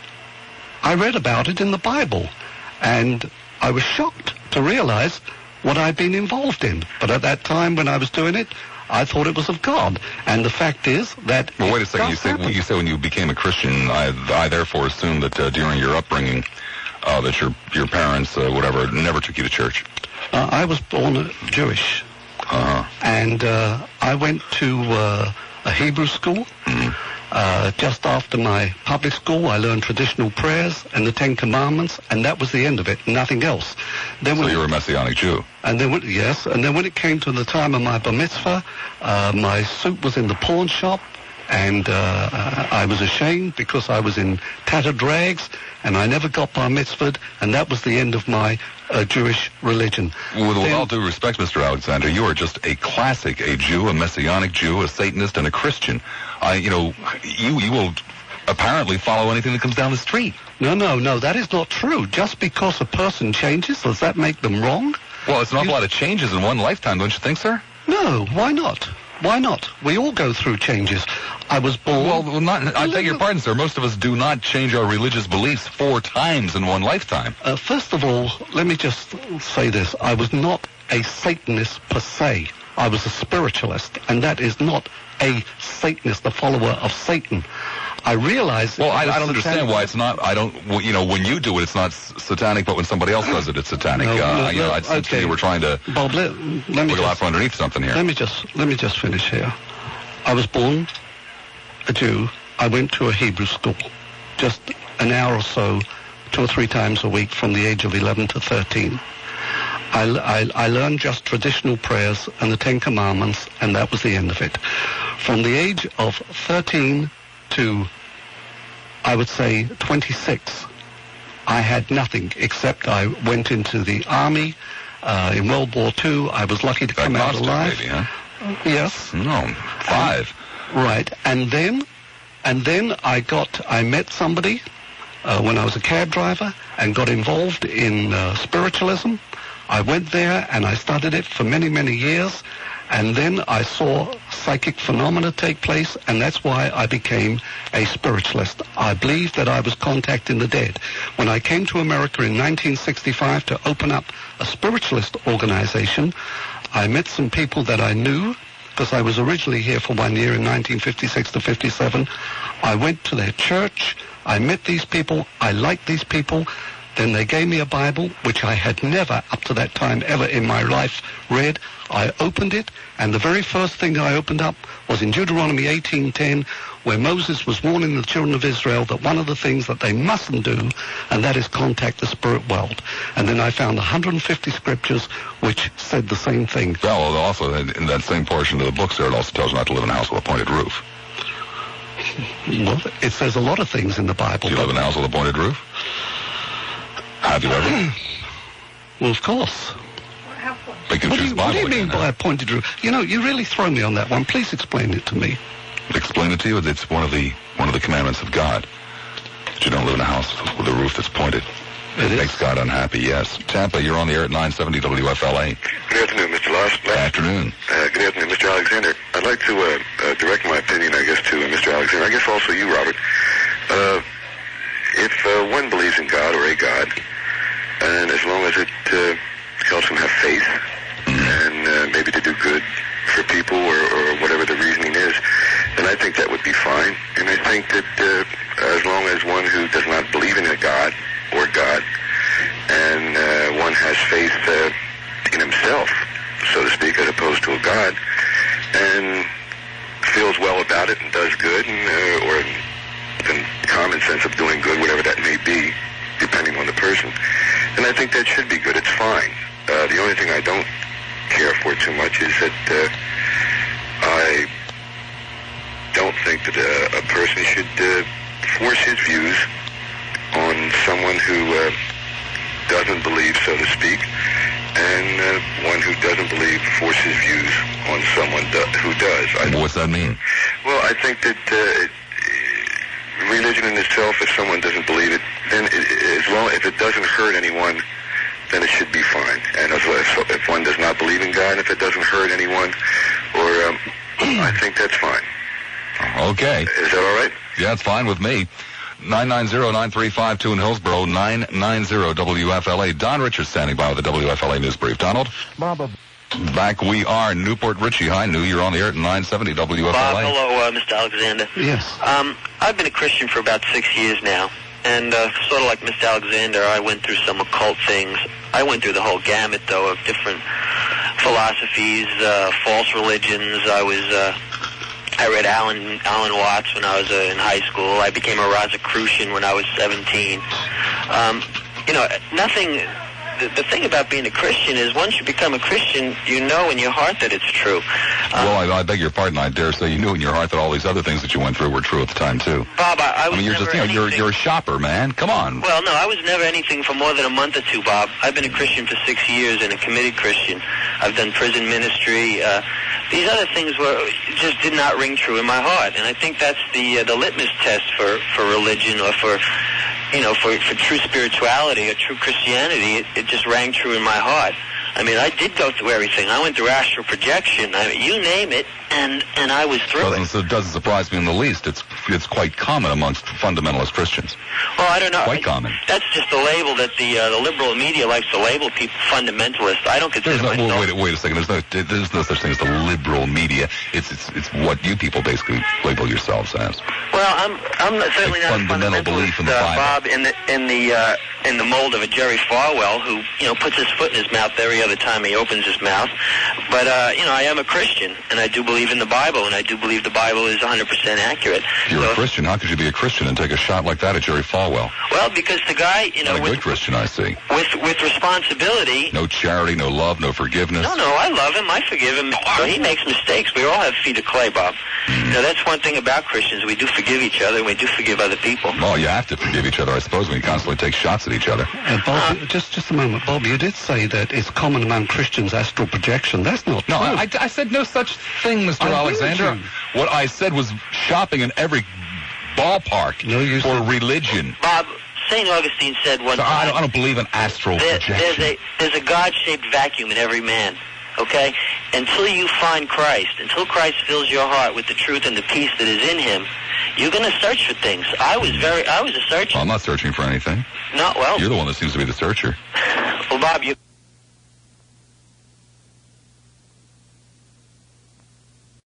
[SPEAKER 4] I read about it in the Bible, and I was shocked to realize what I'd been involved in. But at that time when I was doing it, I thought it was of God. And the fact is that...
[SPEAKER 3] Well, wait a second. You say when you became a Christian, I therefore assume that during your upbringing, that your parents, never took you to church.
[SPEAKER 4] I was born Jewish. And I went to a Hebrew school. Just after my public school, I learned traditional prayers and the Ten Commandments, and that was the end of it, nothing else. Then
[SPEAKER 3] so you were a Messianic Jew?
[SPEAKER 4] And then, yes, and then when it came to the time of my bar mitzvah, my suit was in the pawn shop, and I was ashamed because I was in tattered rags, and I never got bar mitzvahed, and that was the end of my Jewish religion.
[SPEAKER 3] With all due respect, Mr. Alexander, you are just a classic, a Jew, a Messianic Jew, a Satanist, and a Christian. You will apparently follow anything that comes down the street.
[SPEAKER 4] No, that is not true. Just because a person changes, does that make them wrong?
[SPEAKER 3] Well, it's an awful lot of changes in one lifetime, don't you think, sir?
[SPEAKER 4] No, why not? Why not? We all go through changes. I was born...
[SPEAKER 3] Well, I beg your pardon, sir. Most of us do not change our religious beliefs 4 times in one lifetime.
[SPEAKER 4] First of all, let me just say this. I was not a Satanist per se. I was a spiritualist, and that is not a Satanist, a follower of Satan. I realize...
[SPEAKER 3] Well, I don't understand why it's not... when you do it, it's not satanic, but when somebody else does it, it's satanic. It seems to me we're trying to
[SPEAKER 4] Bob, let me
[SPEAKER 3] wiggle out from underneath something here.
[SPEAKER 4] Let me just finish here. I was born a Jew. I went to a Hebrew school, just an hour or so, 2 or 3 times a week from the age of 11 to 13. I learned just traditional prayers and the Ten Commandments, and that was the end of it. From the age of 13 to, I would say, 26, I had nothing except I went into the army in World War II. I was lucky to come out alive.
[SPEAKER 3] Maybe, huh?
[SPEAKER 4] Yes.
[SPEAKER 3] No, 5.
[SPEAKER 4] Right, and then I met somebody when I was a cab driver and got involved in spiritualism. I went there and I studied it for many, many years, and then I saw psychic phenomena take place, and that's why I became a spiritualist. I believed that I was contacting the dead. When I came to America in 1965 to open up a spiritualist organization, I met some people that I knew, because I was originally here for 1 year in 1956 to 57. I went to their church. I met these people. I liked these people. Then they gave me a Bible, which I had never, up to that time, ever in my life read. I opened it, and the very first thing I opened up was in Deuteronomy 18:10, where Moses was warning the children of Israel that one of the things that they mustn't do, and that is contact the spirit world. And then I found 150 scriptures which said the same thing.
[SPEAKER 3] Well, also, in that same portion of the book, sir, it also tells you not to live in a house with a pointed roof.
[SPEAKER 4] Well, it says a lot of things in the Bible.
[SPEAKER 3] Do you live in a house with a pointed roof? Have you ever?
[SPEAKER 4] Well, of course.
[SPEAKER 3] They can choose Bible.
[SPEAKER 4] What do you mean by pointed roof? You know, you really throw me on that one. Please explain it to me.
[SPEAKER 3] Explain it to you. It's one of the commandments of God. That you don't live in a house with a roof that's pointed. It makes God unhappy, yes. Tampa, you're on the air at 970 WFLA.
[SPEAKER 12] Good afternoon, Mr. Loss.
[SPEAKER 3] Good afternoon.
[SPEAKER 12] Good afternoon, Mr. Alexander. I'd like to direct my opinion, I guess, to Mr. Alexander. I guess also you, Robert. If one believes in God or a God, and as long as it helps them have faith and maybe to do good for people or whatever the reasoning is, then I think that would be fine. And I think that as long as one who does not believe in a God or God, and one has faith in himself, so to speak, as opposed to a God, and feels well about it and does good, and, or the common sense of doing good, whatever that may be, depending on the person, and I think that should be good. It's fine. The only thing I don't care for too much is that I don't think that a person should force his views on someone who doesn't believe, so to speak, and one who doesn't believe force his views on someone who does.
[SPEAKER 3] What's that mean?
[SPEAKER 12] Well, I think that religion in itself, if someone doesn't believe it, then as long if it doesn't hurt anyone, then it should be fine. And if one does not believe in God, if it doesn't hurt anyone, or I think that's fine.
[SPEAKER 3] Okay.
[SPEAKER 12] Is that all right?
[SPEAKER 3] Yeah, it's fine with me. 990-9352 in Hillsborough, 990-WFLA. Don Richards standing by with the WFLA News Brief. Donald?
[SPEAKER 13] Bob.
[SPEAKER 3] Back we are. Newport Richie. Hi, New. You're on the air at 970 WFLA.
[SPEAKER 14] Bob, hello, Mr. Alexander.
[SPEAKER 4] Yes.
[SPEAKER 14] I've been a Christian for about 6 years now. And sort of like Mr. Alexander, I went through some occult things. I went through the whole gamut, though, of different philosophies, false religions. I read Alan Watts when I was in high school. I became a Rosicrucian when I was 17. Nothing. The thing about being a Christian is once you become a Christian, you know in your heart that it's true.
[SPEAKER 3] Well, I beg your pardon. I dare say you knew in your heart that all these other things that you went through were true at the time too.
[SPEAKER 14] Bob, I was
[SPEAKER 3] you're
[SPEAKER 14] never
[SPEAKER 3] just
[SPEAKER 14] anything...
[SPEAKER 3] you're a shopper, man. Come on.
[SPEAKER 14] Well, no, I was never anything for more than a month or two, Bob. I've been a Christian for 6 years and a committed Christian. I've done prison ministry. These other things just did not ring true in my heart, and I think that's the litmus test for religion or for true spirituality or true Christianity. It just rang true in my heart. I mean, I did go through everything. I went through astral projection. You name it, and I was through it.
[SPEAKER 3] It doesn't surprise me in the least. It's quite common amongst fundamentalist Christians.
[SPEAKER 14] Well, I don't know.
[SPEAKER 3] Quite common.
[SPEAKER 14] That's just the label that the liberal media likes to label people fundamentalist. I don't consider myself...
[SPEAKER 3] Wait a second. There's no such thing as the liberal media. It's what you people basically label yourselves as.
[SPEAKER 14] Well, I'm certainly not a
[SPEAKER 3] fundamental belief in the Bible.
[SPEAKER 14] Bob, in the mold of a Jerry Falwell, who puts his foot in his mouth every other time he opens his mouth. But I am a Christian, and I do believe in the Bible, and I do believe the Bible is 100% accurate.
[SPEAKER 3] You're a Christian. How could you be a Christian and take a shot like that at Jerry Falwell?
[SPEAKER 14] Well, because the guy,
[SPEAKER 3] Not a good Christian, I see.
[SPEAKER 14] With responsibility.
[SPEAKER 3] No charity, no love, no forgiveness.
[SPEAKER 14] No, I love him. I forgive him. So he makes mistakes. We all have feet of clay, Bob. That's one thing about Christians. We do forgive each other, and we do forgive other people.
[SPEAKER 3] Well, you have to forgive each other, I suppose, when you constantly take shots at each other.
[SPEAKER 4] Bob, just a moment. Bob, you did say that it's common among Christians astral projection. That's not true.
[SPEAKER 3] No, I said no such thing, Mr. Alexander. What I said was shopping in every ballpark for religion.
[SPEAKER 14] Bob, St. Augustine said one time...
[SPEAKER 3] I don't believe in astral projection.
[SPEAKER 14] There's a God-shaped vacuum in every man, okay? Until you find Christ, until Christ fills your heart with the truth and the peace that is in him, you're going to search for things. I was a searcher.
[SPEAKER 3] Well, I'm not searching for anything.
[SPEAKER 14] No, well...
[SPEAKER 3] You're the one that seems to be the searcher.
[SPEAKER 14] Well, Bob, you...